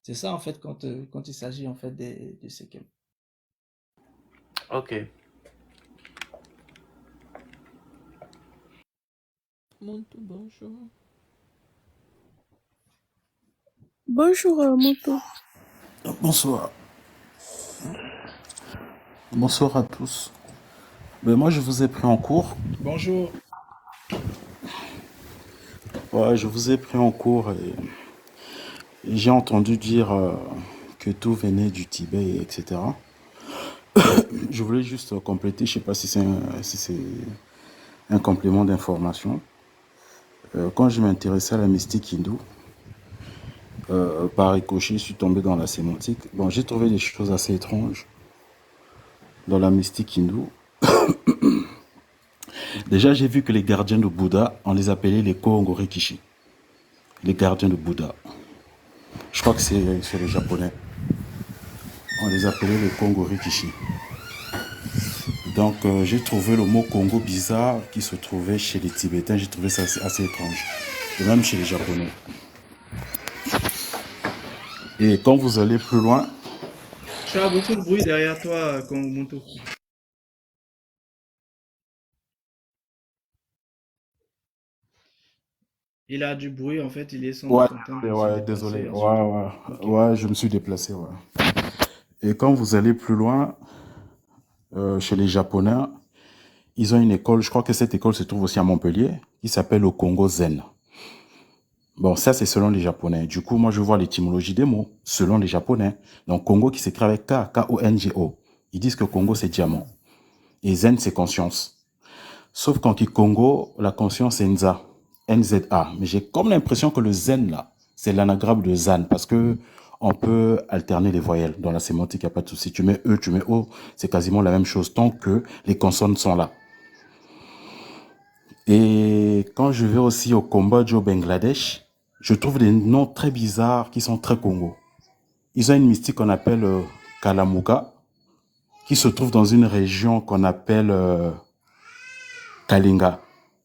C'est ça, en fait, quand il s'agit, en fait, des Sekem.
Ok.
Montou, bonjour.
Bonjour, Moto.
Bonsoir. Bonsoir à tous. Ben moi, je vous ai pris en cours.
Bonjour.
Ouais, je vous ai pris en cours et j'ai entendu dire que tout venait du Tibet, etc. Je voulais juste compléter, je sais pas si c'est un complément d'information. Quand je m'intéressais à la mystique hindoue, par ricochet, je suis tombé dans la sémantique. Bon, j'ai trouvé des choses assez étranges dans la mystique hindoue. Déjà, j'ai vu que les gardiens de Bouddha, on les appelait les Kohongorikishi. Les gardiens de Bouddha. Je crois que c'est les Japonais. On les appelait les Kohongorikishi. Donc, j'ai trouvé le mot Congo bizarre qui se trouvait chez les Tibétains. J'ai trouvé ça assez étrange. Et même chez les Japonais. Et quand vous allez plus loin,
Tu as beaucoup de bruit derrière toi, Montou. Il a du bruit, en fait, il est sans
ouais,
doute en train de se
ouais,
déplacer
désolé.
ensuite. Ok.
Ouais, je me suis déplacé, ouais. Et quand vous allez plus loin, chez les Japonais, ils ont une école, je crois que cette école se trouve aussi à Montpellier, qui s'appelle le Congo Zen. Bon, ça, c'est selon les Japonais. Du coup, moi, je vois l'étymologie des mots, selon les Japonais. Donc, Congo qui s'écrit avec K, K-O-N-G-O. Ils disent que Congo, c'est diamant. Et zen, c'est conscience. Sauf qu'en Kikongo, la conscience est Nza. N-Z-A. Mais j'ai comme l'impression que le zen, là, c'est l'anagramme de zan, parce que on peut alterner les voyelles. Dans la sémantique, il n'y a pas de souci. Tu mets E, tu mets O, c'est quasiment la même chose, tant que les consonnes sont là. Et quand je vais aussi au Cambodge, au Bangladesh, je trouve des noms très bizarres qui sont très Congo. Ils ont une mystique qu'on appelle Kalamuka, qui se trouve dans une région qu'on appelle Kalinga.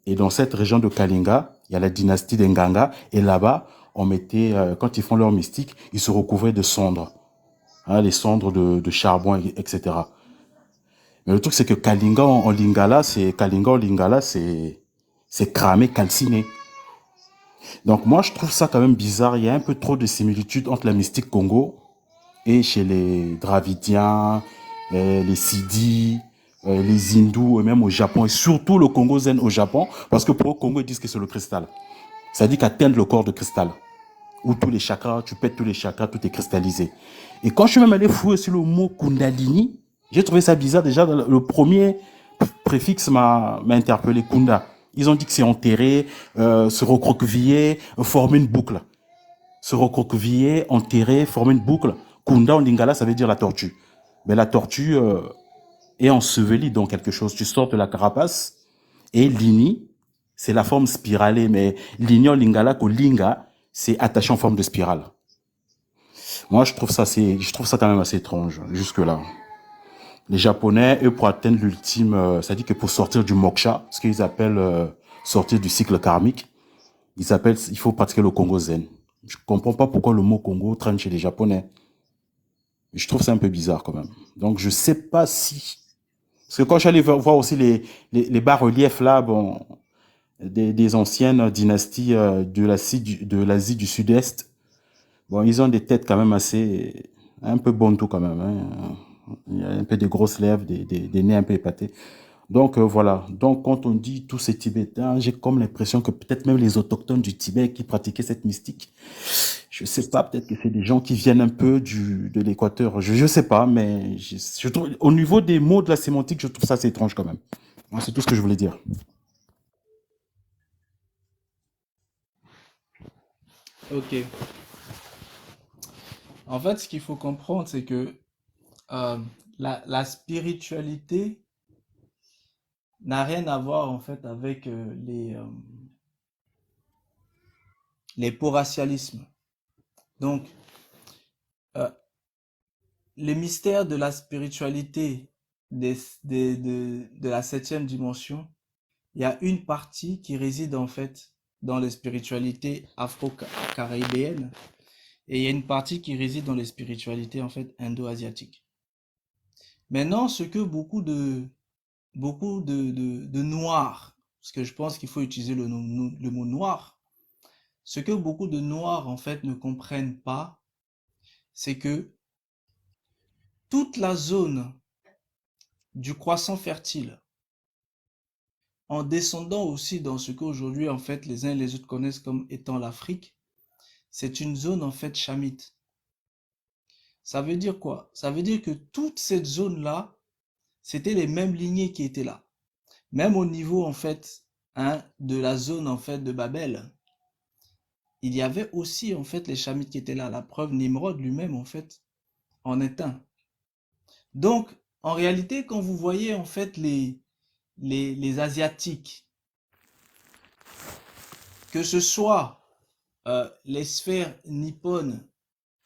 Et dans cette région de Kalinga, il y a la dynastie des Nganga. Et là-bas, on mettait, quand ils font leur mystique, ils se recouvraient de cendres. Hein, les cendres de charbon, etc. Mais le truc, c'est que Kalinga en Lingala, c'est cramé, calciné. Donc moi, je trouve ça quand même bizarre. Il y a un peu trop de similitudes entre la mystique Congo et chez les Dravidiens, les Sidi, les Hindous, et même au Japon, et surtout le Congo zen au Japon, parce que pour le Congo, ils disent que c'est le cristal. Ça dit qu'atteindre le corps de cristal, où tous les chakras, tu pètes tous les chakras, tout est cristallisé. Et quand je suis même allé fouiller sur le mot Kundalini, j'ai trouvé ça bizarre. Déjà, le premier préfixe m'a interpellé, Kunda. Ils ont dit que c'est enterré, se recroqueviller, former une boucle. Se recroqueviller, enterrer, former une boucle. Kunda en lingala, ça veut dire la tortue. Mais la tortue est ensevelie dans quelque chose. Tu sors de la carapace. Et lini, c'est la forme spiralée. Mais lini en lingala, que linga, c'est attaché en forme de spirale. Moi, je trouve ça quand même assez étrange, jusque-là. Les Japonais, eux, pour atteindre l'ultime, ça dit que pour sortir du moksha, ce qu'ils appellent sortir du cycle karmique, il faut pratiquer le Congo zen. Je comprends pas pourquoi le mot Congo traîne chez les Japonais. Je trouve ça un peu bizarre quand même. Donc, je sais pas si... Parce que quand j'allais voir aussi les bas-reliefs là, bon, des anciennes dynasties de l'Asie du Sud-Est, bon, ils ont des têtes quand même assez... un peu bantou quand même, hein. Il y a un peu des grosses lèvres, des nez un peu épatés. Donc voilà. Donc quand on dit tous ces Tibétains, j'ai comme l'impression que peut-être même les autochtones du Tibet qui pratiquaient cette mystique, je sais pas, peut-être que c'est des gens qui viennent un peu de l'Équateur. Je sais pas, mais je trouve, au niveau des mots de la sémantique, je trouve ça assez étrange quand même. Moi, c'est tout ce que je voulais dire.
Ok. En fait, ce qu'il faut comprendre, c'est que euh, la spiritualité n'a rien à voir en fait avec les post-racialismes. Donc, euh, les mystères de la spiritualité de la septième dimension, il y a une partie qui réside en fait dans les spiritualités afro-caribéennes et il y a une partie qui réside dans les spiritualités en fait indo-asiatiques. Maintenant, ce que beaucoup de noirs, parce que je pense qu'il faut utiliser le mot noir, ce que beaucoup de noirs en fait ne comprennent pas, c'est que toute la zone du croissant fertile, en descendant aussi dans ce qu'aujourd'hui en fait les uns et les autres connaissent comme étant l'Afrique, c'est une zone en fait chamite. Ça veut dire quoi? Ça veut dire que toute cette zone-là, c'était les mêmes lignées qui étaient là. Même au niveau en fait de la zone en fait de Babel, il y avait aussi en fait les chamites qui étaient là. La preuve, Nimrod lui-même en fait en est un. Donc, en réalité, quand vous voyez en fait les Asiatiques, que ce soit les sphères nippones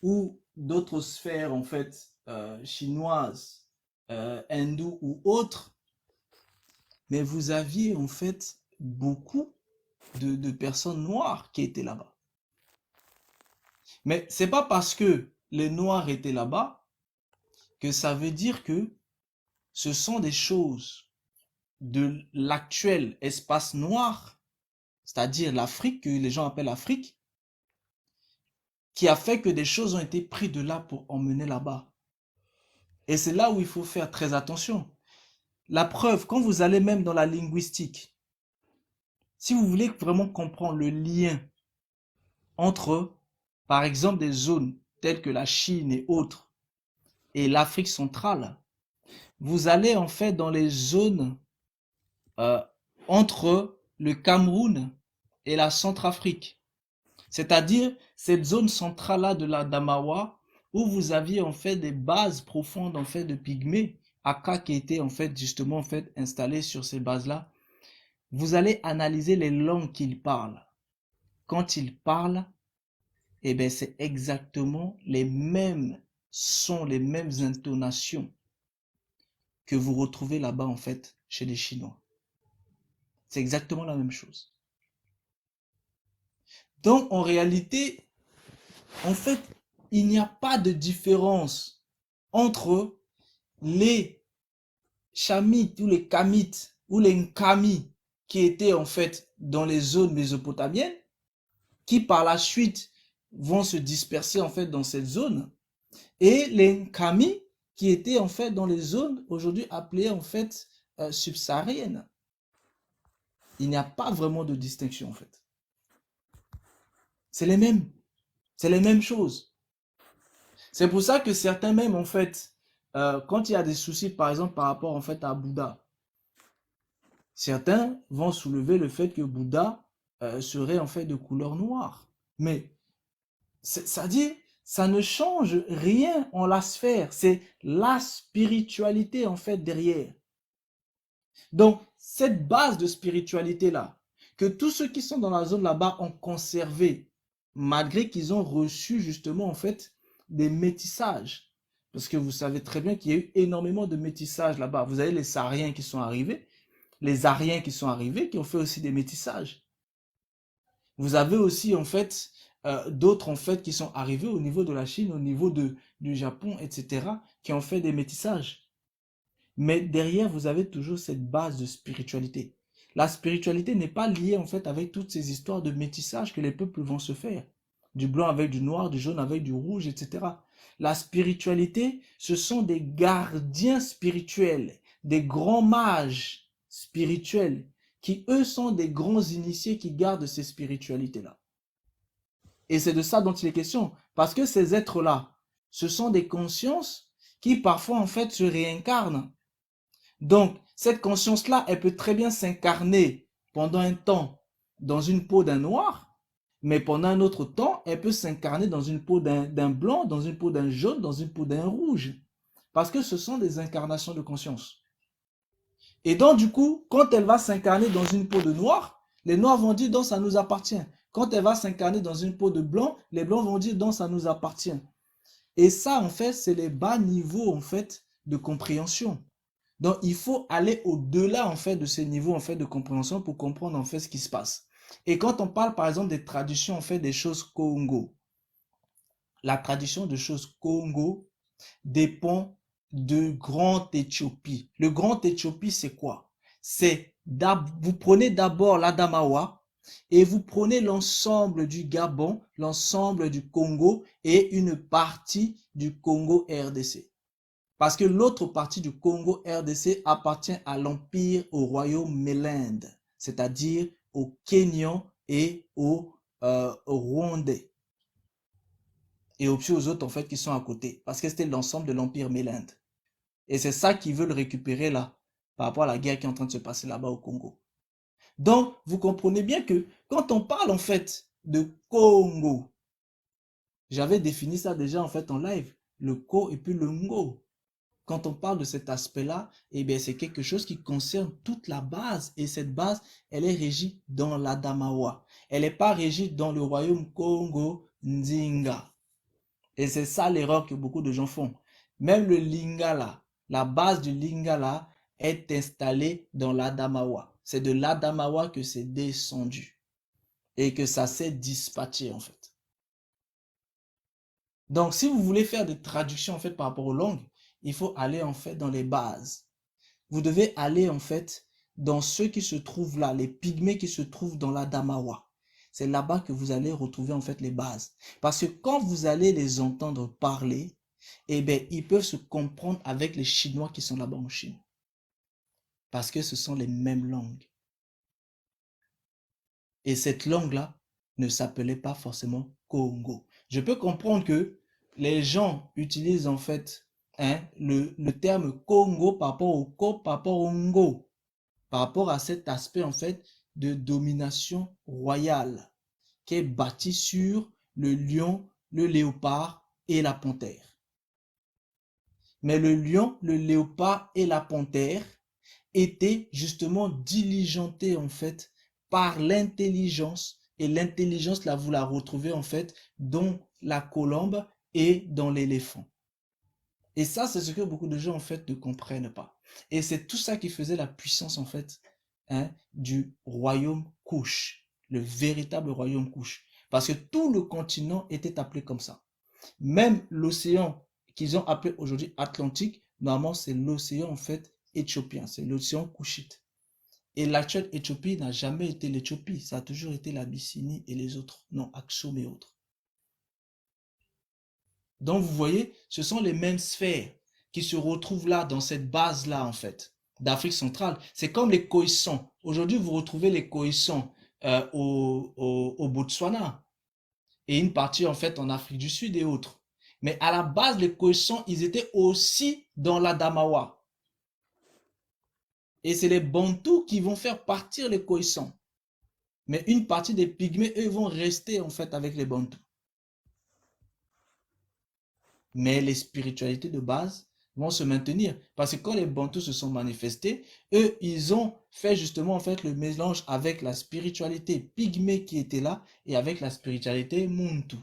ou d'autres sphères en fait chinoises, hindoues ou autres, mais vous aviez en fait beaucoup de personnes noires qui étaient là-bas. Mais c'est pas parce que les noirs étaient là-bas que ça veut dire que ce sont des choses de l'actuel espace noir, c'est-à-dire l'Afrique, que les gens appellent Afrique, qui a fait que des choses ont été prises de là pour emmener là-bas. Et c'est là où il faut faire très attention. La preuve, quand vous allez même dans la linguistique, si vous voulez vraiment comprendre le lien entre, par exemple, des zones telles que la Chine et autres, et l'Afrique centrale, Vous allez en fait dans les zones euh, entre le Cameroun et la Centrafrique. C'est-à-dire cette zone centrale-là de la Damawa où vous aviez en fait des bases profondes en fait de pygmées, Aka qui étaient en fait justement en fait installés sur ces bases-là. Vous allez analyser les langues qu'ils parlent. Quand ils parlent, eh bien c'est exactement les mêmes sons, les mêmes intonations que vous retrouvez là-bas en fait chez les Chinois. C'est exactement la même chose. Donc en réalité, en fait, il n'y a pas de différence entre les Chamites ou les Kamites ou les Nkami qui étaient en fait dans les zones mésopotamiennes, qui par la suite vont se disperser en fait dans cette zone, et les Nkami qui étaient en fait dans les zones aujourd'hui appelées en fait subsahariennes. Il n'y a pas vraiment de distinction en fait. C'est les mêmes. C'est les mêmes choses. C'est pour ça que certains même en fait, quand il y a des soucis par exemple par rapport en fait à Bouddha, certains vont soulever le fait que Bouddha serait en fait de couleur noire. Mais ça dit, ça ne change rien en la sphère. C'est la spiritualité en fait derrière. Donc, cette base de spiritualité-là, que tous ceux qui sont dans la zone là-bas ont conservé, malgré qu'ils ont reçu justement en fait des métissages. Parce que vous savez très bien qu'il y a eu énormément de métissages là-bas. Vous avez les Sahariens qui sont arrivés, les Ariens qui sont arrivés, qui ont fait aussi des métissages. Vous avez aussi en fait d'autres en fait qui sont arrivés au niveau de la Chine, au niveau du Japon, etc., qui ont fait des métissages. Mais derrière, vous avez toujours cette base de spiritualité. La spiritualité n'est pas liée en fait avec toutes ces histoires de métissage que les peuples vont se faire. Du blanc avec du noir, du jaune avec du rouge, etc. La spiritualité, ce sont des gardiens spirituels, des grands mages spirituels, qui eux sont des grands initiés qui gardent ces spiritualités-là. Et c'est de ça dont il est question. Parce que ces êtres-là, ce sont des consciences qui parfois en fait se réincarnent. Donc, cette conscience-là, elle peut très bien s'incarner pendant un temps dans une peau d'un noir, mais pendant un autre temps, elle peut s'incarner dans une peau d'un blanc, dans une peau d'un jaune, dans une peau d'un rouge. Parce que ce sont des incarnations de conscience. Et donc, du coup, quand elle va s'incarner dans une peau de noir, les noirs vont dire, donc ça nous appartient. Quand elle va s'incarner dans une peau de blanc, les blancs vont dire, donc ça nous appartient. Et ça, en fait, c'est les bas niveaux, en fait, de compréhension. Donc, il faut aller au-delà, en fait, de ces niveaux, en fait, de compréhension pour comprendre, en fait, ce qui se passe. Et quand on parle, par exemple, des traditions, en fait, des choses Congo, la tradition de choses Congo dépend de Grande Éthiopie. Le Grand Éthiopie, c'est quoi? Vous prenez d'abord l'Adamawa et vous prenez l'ensemble du Gabon, l'ensemble du Congo et une partie du Congo RDC. Parce que l'autre partie du Congo RDC appartient à l'empire, au royaume Mélinde, c'est-à-dire aux Kenyans et aux Rwandais. Et aussi aux autres en fait qui sont à côté. Parce que c'était l'ensemble de l'empire Mélinde. Et c'est ça qu'ils veulent récupérer là, par rapport à la guerre qui est en train de se passer là-bas au Congo. Donc, vous comprenez bien que quand on parle en fait de Congo, j'avais défini ça déjà en fait en live, le Ko et puis le Ngo. Quand on parle de cet aspect-là, eh bien, c'est quelque chose qui concerne toute la base. Et cette base, elle est régie dans l'Adamawa. Elle n'est pas régie dans le royaume Congo Nzinga. Et c'est ça l'erreur que beaucoup de gens font. Même le Lingala, la base du Lingala est installée dans l'Adamawa. C'est de l'Adamawa que c'est descendu. Et que ça s'est dispatché en fait. Donc, si vous voulez faire des traductions en fait par rapport aux langues, il faut aller en fait dans les bases. Vous devez aller en fait dans ceux qui se trouvent là, les pygmées qui se trouvent dans l'Adamawa. C'est là-bas que vous allez retrouver en fait les bases. Parce que quand vous allez les entendre parler, eh bien, ils peuvent se comprendre avec les Chinois qui sont là-bas en Chine. Parce que ce sont les mêmes langues. Et cette langue-là ne s'appelait pas forcément Congo. Je peux comprendre que les gens utilisent en fait hein, le terme Congo par rapport au Ko, par rapport au Ngo, par rapport à cet aspect en fait de domination royale qui est bâti sur le lion, le léopard et la panthère. Mais le lion, le léopard et la panthère étaient justement diligentés en fait par l'intelligence. Et l'intelligence, là, vous la retrouvez en fait dans la colombe et dans l'éléphant. Et ça, c'est ce que beaucoup de gens en fait ne comprennent pas. Et c'est tout ça qui faisait la puissance en fait, hein, du royaume Kush, le véritable royaume Kush. Parce que tout le continent était appelé comme ça. Même l'océan qu'ils ont appelé aujourd'hui Atlantique, normalement c'est l'océan en fait éthiopien, c'est l'océan Kushite. Et l'actuelle Éthiopie n'a jamais été l'Éthiopie, ça a toujours été l'Abyssinie et les autres, non, Aksum et autres. Donc vous voyez, ce sont les mêmes sphères qui se retrouvent là, dans cette base-là en fait, d'Afrique centrale. C'est comme les Khoisan. Aujourd'hui, vous retrouvez les Khoisan au Botswana et une partie en fait en Afrique du Sud et autres. Mais à la base, les Khoisan, ils étaient aussi dans l'Adamawa. Et c'est les Bantous qui vont faire partir les Khoisan. Mais une partie des Pygmées, eux, vont rester en fait avec les Bantous. Mais les spiritualités de base vont se maintenir. Parce que quand les Bantous se sont manifestés, eux, ils ont fait justement en fait le mélange avec la spiritualité Pygmée qui était là et avec la spiritualité Muntu.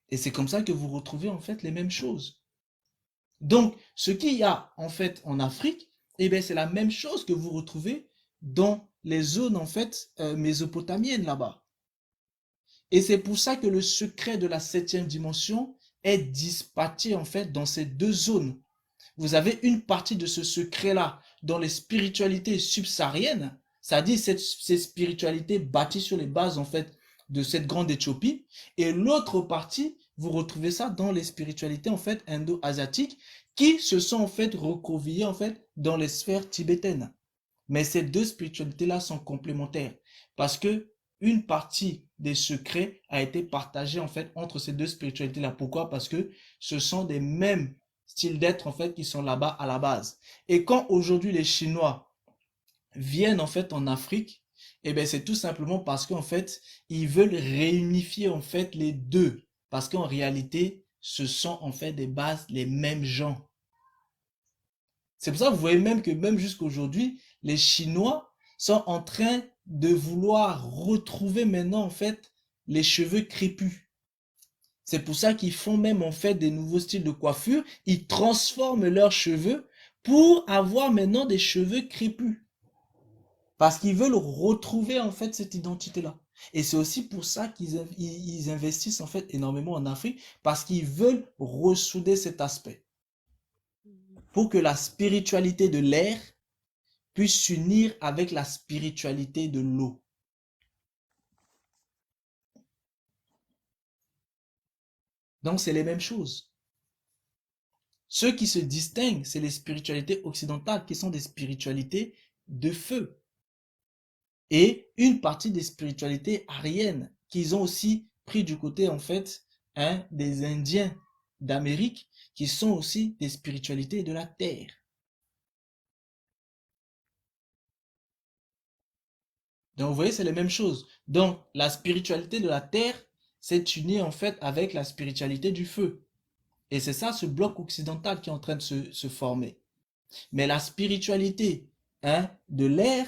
Et c'est comme ça que vous retrouvez en fait les mêmes choses. Donc, ce qu'il y a en fait en Afrique, eh bien, c'est la même chose que vous retrouvez dans les zones en fait mésopotamiennes là-bas. Et c'est pour ça que le secret de la 7e dimension est dispatché en fait dans ces deux zones. Vous avez une partie de ce secret-là dans les spiritualités subsahariennes, c'est-à-dire ces spiritualités bâties sur les bases en fait de cette grande Éthiopie, et l'autre partie, vous retrouvez ça dans les spiritualités en fait indo-asiatiques qui se sont en fait recroquevillées en fait dans les sphères tibétaines. Mais ces deux spiritualités-là sont complémentaires parce que une partie des secrets a été partagée en fait entre ces deux spiritualités-là. Pourquoi? Parce que ce sont des mêmes styles d'être en fait qui sont là-bas à la base. Et quand aujourd'hui les Chinois viennent en fait en Afrique, eh bien c'est tout simplement parce qu'en fait ils veulent réunifier en fait les deux. Parce qu'en réalité, ce sont en fait des bases les mêmes gens. C'est pour ça que vous voyez même que même jusqu'à aujourd'hui, les Chinois sont en train de vouloir retrouver maintenant en fait les cheveux crépus. C'est pour ça qu'ils font même en fait des nouveaux styles de coiffure. Ils transforment leurs cheveux pour avoir maintenant des cheveux crépus. Parce qu'ils veulent retrouver en fait cette identité-là. Et c'est aussi pour ça qu'ils investissent en fait énormément en Afrique, parce qu'ils veulent ressouder cet aspect. Pour que la spiritualité de l'air puisse s'unir avec la spiritualité de l'eau. Donc c'est les mêmes choses. Ceux qui se distinguent, c'est les spiritualités occidentales qui sont des spiritualités de feu. Et une partie des spiritualités ariennes qu'ils ont aussi pris du côté en fait des Indiens d'Amérique qui sont aussi des spiritualités de la terre. Donc vous voyez, c'est les mêmes choses. Donc la spiritualité de la terre s'est unie en fait avec la spiritualité du feu. Et c'est ça ce bloc occidental qui est en train de se former. Mais la spiritualité de l'air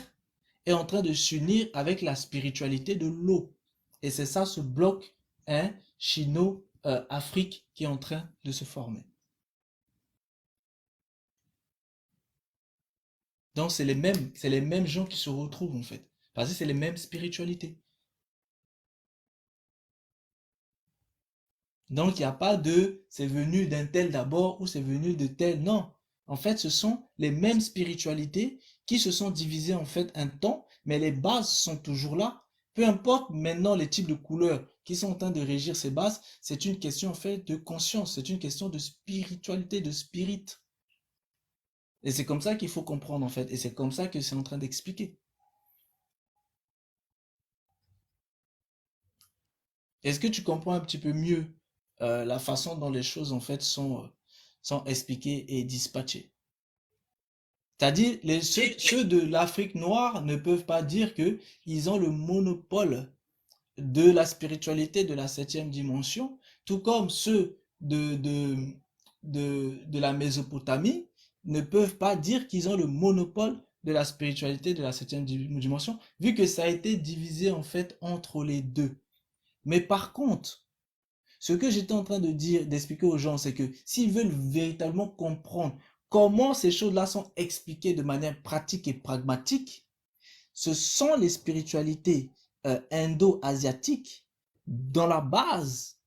est en train de s'unir avec la spiritualité de l'eau. Et c'est ça ce bloc chino-afrique qui est en train de se former. Donc c'est les mêmes gens qui se retrouvent en fait. Parce que c'est les mêmes spiritualités. Donc il n'y a pas de c'est venu d'un tel d'abord ou c'est venu de tel. Non. En fait, ce sont les mêmes spiritualités qui se sont divisées en fait un temps, mais les bases sont toujours là. Peu importe maintenant les types de couleurs qui sont en train de régir ces bases, c'est une question en fait de conscience, c'est une question de spiritualité, de spirit. Et c'est comme ça qu'il faut comprendre en fait, et c'est comme ça que c'est en train d'expliquer. Est-ce que tu comprends un petit peu mieux la façon dont les choses en fait sont expliquées et dispatchées. C'est-à-dire, ceux de l'Afrique noire ne peuvent pas dire qu'ils ont le monopole de la spiritualité de la septième dimension, tout comme ceux de la Mésopotamie ne peuvent pas dire qu'ils ont le monopole de la spiritualité de la septième dimension, vu que ça a été divisé en fait entre les deux. Mais par contre, ce que j'étais en train de dire, d'expliquer aux gens, c'est que s'ils veulent véritablement comprendre comment ces choses-là sont expliquées de manière pratique et pragmatique, ce sont les spiritualités indo-asiatiques. Dans la base,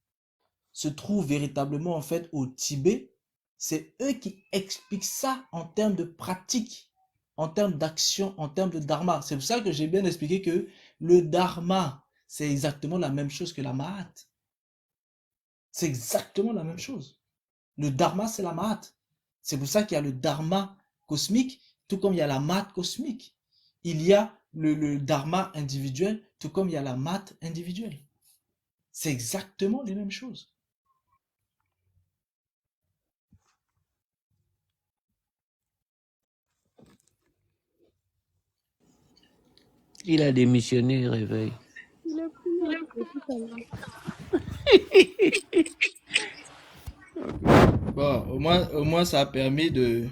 se trouvent véritablement en fait au Tibet. C'est eux qui expliquent ça en termes de pratique, en termes d'action, en termes de dharma. C'est pour ça que j'ai bien expliqué que le dharma, c'est exactement la même chose que la mahat. C'est exactement la même chose. Le dharma, c'est la mahat. C'est pour ça qu'il y a le dharma cosmique, tout comme il y a la mahat cosmique. Il y a le dharma individuel, tout comme il y a la mahat individuelle. C'est exactement les mêmes choses.
Il a démissionné, réveil.
Il est plus là depuis tout à l'heure.
Bon, au moins ça a permis de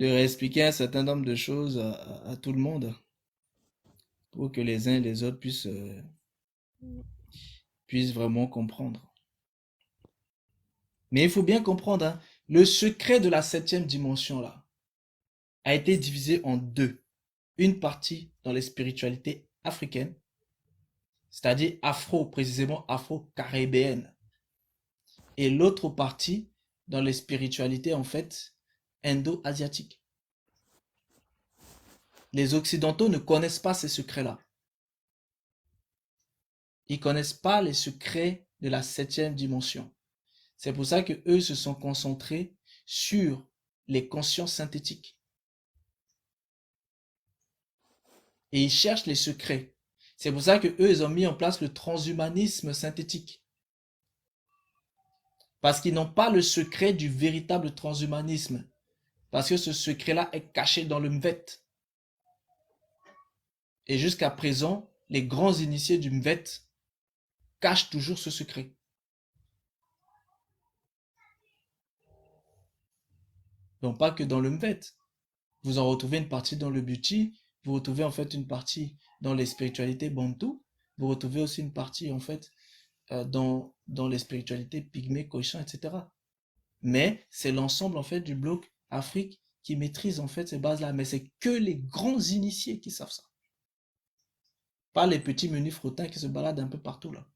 réexpliquer un certain nombre de choses à tout le monde pour que les uns et les autres puissent vraiment comprendre. Mais il faut bien comprendre, hein, le secret de la septième dimension là a été divisé en deux. Une partie dans les spiritualités africaines, c'est-à-dire précisément afro-caribéennes, et l'autre partie dans les spiritualités en fait indo-asiatiques. Les Occidentaux ne connaissent pas ces secrets-là. Ils ne connaissent pas les secrets de la septième dimension. C'est pour ça que eux se sont concentrés sur les consciences synthétiques. Et ils cherchent les secrets. C'est pour ça que eux ils ont mis en place le transhumanisme synthétique. Parce qu'ils n'ont pas le secret du véritable transhumanisme. Parce que ce secret-là est caché dans le Mvet. Et jusqu'à présent, les grands initiés du Mvet cachent toujours ce secret. Donc pas que dans le Mvet. Vous en retrouvez une partie dans le Buti, vous retrouvez en fait une partie dans les spiritualités Bantu, vous retrouvez aussi une partie en fait dans les spiritualités Pygmée, Cochin, etc. Mais c'est l'ensemble en fait du bloc Afrique qui maîtrise en fait ces bases-là. Mais c'est que les grands initiés qui savent ça. Pas les petits menus frottins qui se baladent un peu partout là.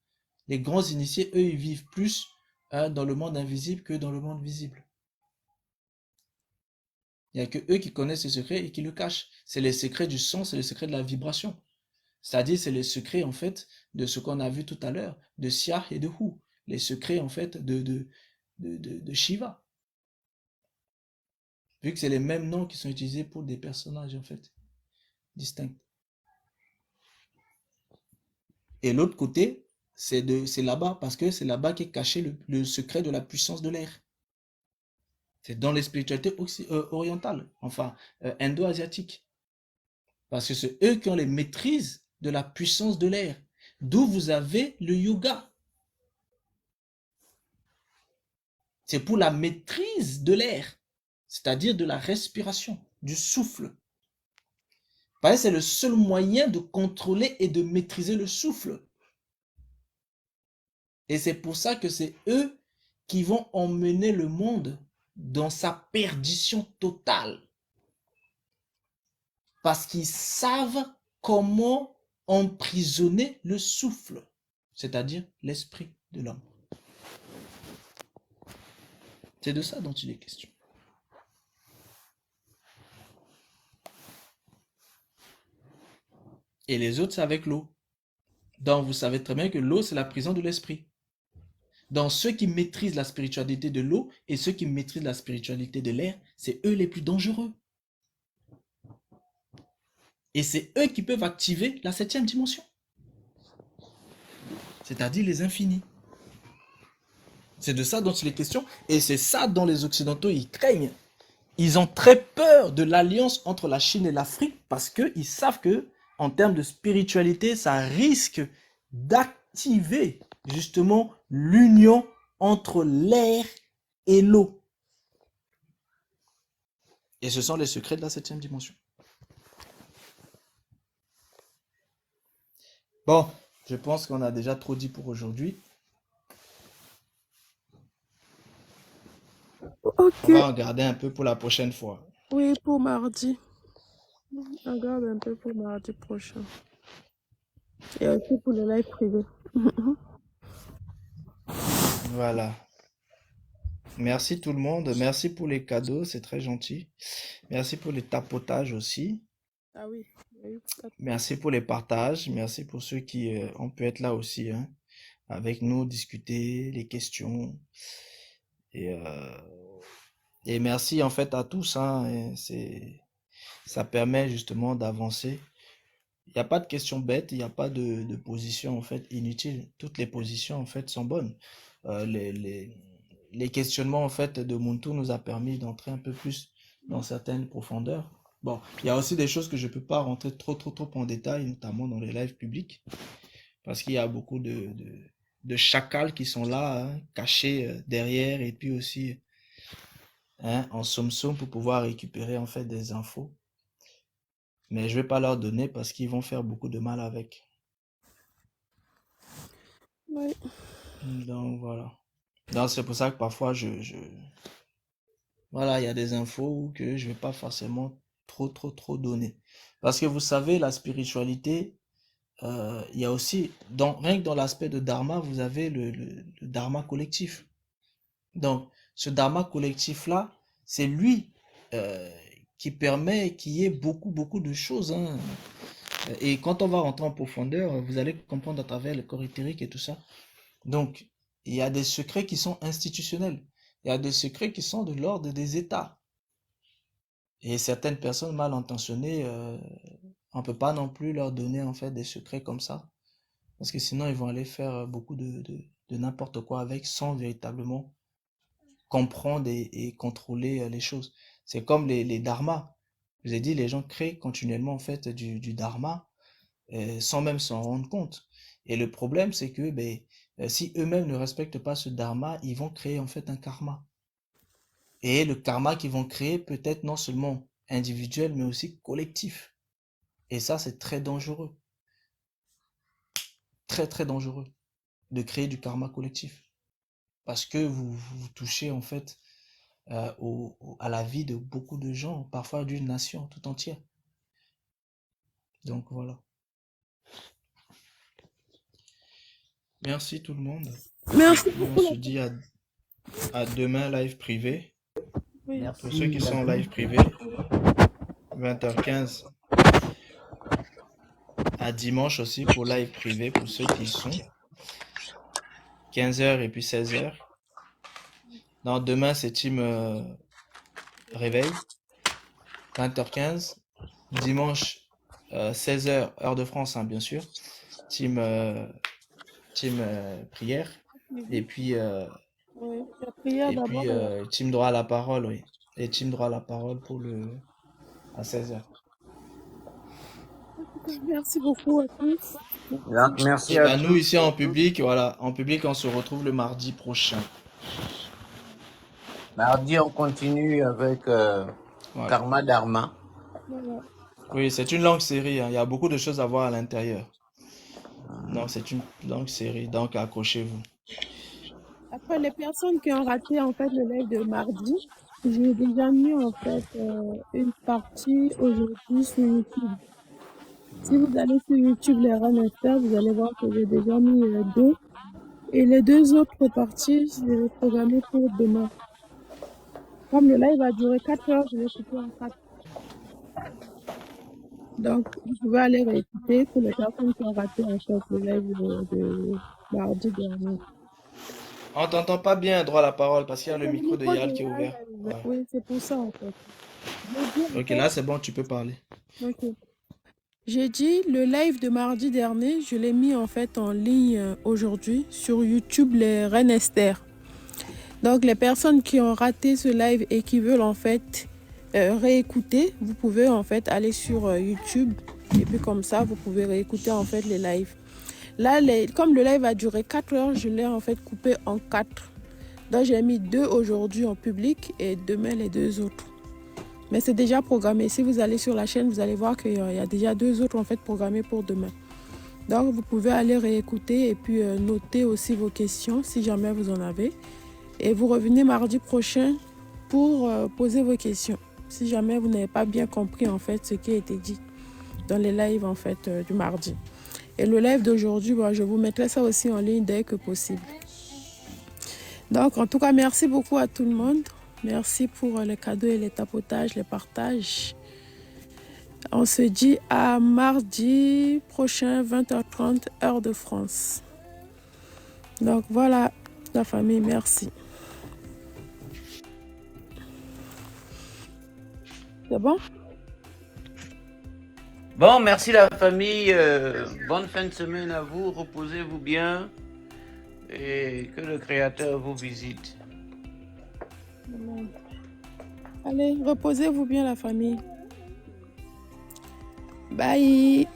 Les grands initiés, eux, ils vivent plus dans le monde invisible que dans le monde visible. Il n'y a que eux qui connaissent ces secrets et qui le cachent. C'est les secrets du son, c'est les secrets de la vibration. C'est-à-dire, c'est les secrets, en fait, de ce qu'on a vu tout à l'heure, de Sia et de Hu. Les secrets, en fait, de Shiva. Vu que c'est les mêmes noms qui sont utilisés pour des personnages, en fait, distincts. Et l'autre côté, c'est là-bas, parce que c'est là-bas qu'est caché le secret de la puissance de l'air. C'est dans les spiritualités orientales, enfin, indo-asiatiques. Parce que c'est eux qui ont les maîtrises de la puissance de l'air. D'où vous avez le yoga. C'est pour la maîtrise de l'air, c'est-à-dire de la respiration, du souffle. Parce que c'est le seul moyen de contrôler et de maîtriser le souffle. Et c'est pour ça que c'est eux qui vont emmener le monde dans sa perdition totale. Parce qu'ils savent comment emprisonner le souffle, c'est-à-dire l'esprit de l'homme. C'est de ça dont il est question. Et les autres, c'est avec l'eau. Donc, vous savez très bien que l'eau, c'est la prison de l'esprit. Donc, ceux qui maîtrisent la spiritualité de l'eau et ceux qui maîtrisent la spiritualité de l'air, c'est eux les plus dangereux. Et c'est eux qui peuvent activer la septième dimension. C'est-à-dire les infinis. C'est de ça dont il est question. Et c'est ça dont les Occidentaux, ils craignent. Ils ont très peur de l'alliance entre la Chine et l'Afrique parce qu'ils savent que, en termes de spiritualité, ça risque d'activer justement l'union entre l'air et l'eau. Et ce sont les secrets de la 7e dimension. Bon, je pense qu'on a déjà trop dit pour aujourd'hui.
Ok,
On va en garder un peu pour la prochaine fois.
oui, pour mardi. On regarde un peu pour mardi prochain. Et aussi pour le live privé.
Voilà. Merci tout le monde. Merci pour les cadeaux, c'est très gentil. Merci pour les tapotages aussi.
Ah oui, oui.
Merci pour les partages. Merci pour ceux qui ont pu être là aussi, hein, avec nous, discuter, les questions. Et merci en fait à tous, hein. Ça permet justement d'avancer. Il n'y a pas de questions bêtes, il n'y a pas de position en fait inutile. Toutes les positions en fait sont bonnes. Les questionnements en fait de Muntu nous a permis d'entrer un peu plus dans certaines profondeurs. Bon, il y a aussi des choses que je ne peux pas rentrer trop en détail, notamment dans les lives publics, parce qu'il y a beaucoup de chacals qui sont là, hein, cachés derrière, et puis aussi hein, en somme pour pouvoir récupérer en fait des infos. Mais je vais pas leur donner parce qu'ils vont faire beaucoup de mal avec.
Oui.
Donc voilà. Donc c'est pour ça que parfois voilà, il y a des infos que je vais pas forcément trop donner. Parce que vous savez, la spiritualité, il y a aussi, rien que dans l'aspect de dharma, vous avez le dharma collectif. Donc, ce dharma collectif-là, c'est lui qui permet qu'il y ait beaucoup de choses, hein. Et quand on va rentrer en profondeur, vous allez comprendre à travers le corps éthérique et tout ça. Donc, il y a des secrets qui sont institutionnels. Il y a des secrets qui sont de l'ordre des États. Et certaines personnes mal intentionnées, on ne peut pas non plus leur donner en fait des secrets comme ça. Parce que sinon, ils vont aller faire beaucoup de n'importe quoi avec sans véritablement comprendre et contrôler les choses. C'est comme les dharmas. Je vous ai dit, les gens créent continuellement en fait du dharma sans même s'en rendre compte. Et le problème, c'est que si eux-mêmes ne respectent pas ce dharma, ils vont créer en fait un karma. Et le karma qu'ils vont créer peut être non seulement individuel, mais aussi collectif. Et ça, c'est très dangereux. Très dangereux de créer du karma collectif. Parce que vous touchez en fait à la vie de beaucoup de gens, parfois d'une nation tout entière. Donc voilà. Merci tout le monde.
Merci
Et on
beaucoup.
se dit à demain live privé.
Oui.
Pour ceux qui sont en live privé, 20h15. À dimanche aussi pour live privé pour ceux qui y sont. 15h et puis 16h. Non, demain c'est team réveil. 20h15. Dimanche 16h heure de France, hein, bien sûr. Team prière. Et puis
Oui. La prière d'abord.
team droit à la parole, oui. Et team droit à la parole pour à 16h.
Merci beaucoup à tous.
Donc, merci
Et
à
ben nous
tous.
ici en public, voilà, en public on se retrouve le mardi prochain.
Mardi, on continue avec
Voilà.
Karma Dharma.
Voilà.
Oui, c'est une longue série, hein. Il y a beaucoup de choses à voir à l'intérieur. Donc c'est une longue série, donc accrochez-vous.
Après, les personnes qui ont raté en fait le live de mardi, j'ai déjà mis en fait une partie aujourd'hui sur YouTube. Si vous allez sur YouTube, les Ranesters, vous allez voir que j'ai déjà mis deux. Et les deux autres parties, je vais les programmer pour demain. Comme le live va durer 4 heures, je vais couper en 4. Donc, vous pouvez aller réécouter pour les personnes qui ont raté en fait le live de mardi dernier.
On t'entend pas bien droit à la parole parce qu'il y a le
Le
micro de
micro
Yal
de
qui est
Yann
ouvert.
est ouvert.
Ouais.
Oui, c'est pour ça en fait. J'ai dit, en
Ok,
fait,
là c'est bon, tu peux parler.
ok. J'ai dit le live de mardi dernier, je l'ai mis en fait en ligne aujourd'hui sur YouTube les Reines Esther. Donc, les personnes qui ont raté ce live et qui veulent en fait réécouter, vous pouvez en fait aller sur YouTube et puis comme ça, vous pouvez réécouter en fait les lives. Là, comme le live a duré 4 heures, je l'ai en fait coupé en 4. Donc, j'ai mis 2 aujourd'hui en public et demain les 2 autres. Mais c'est déjà programmé. Si vous allez sur la chaîne, vous allez voir qu'il y a déjà 2 autres en fait programmés pour demain. Donc, vous pouvez aller réécouter et puis noter aussi vos questions si jamais vous en avez. Et vous revenez mardi prochain pour poser vos questions. Si jamais vous n'avez pas bien compris en fait ce qui a été dit dans les lives en fait du mardi. Et le live d'aujourd'hui, je vous mettrai ça aussi en ligne dès que possible. Donc, en tout cas, merci beaucoup à tout le monde. Merci pour les cadeaux et les tapotages, les partages. On se dit à mardi prochain, 20h30, heure de France. Donc, voilà, la famille, merci. C'est bon?
Bon, merci la famille. Bonne fin de semaine à vous. Reposez-vous bien. Et que le Créateur vous visite.
Allez, reposez-vous bien la famille. Bye.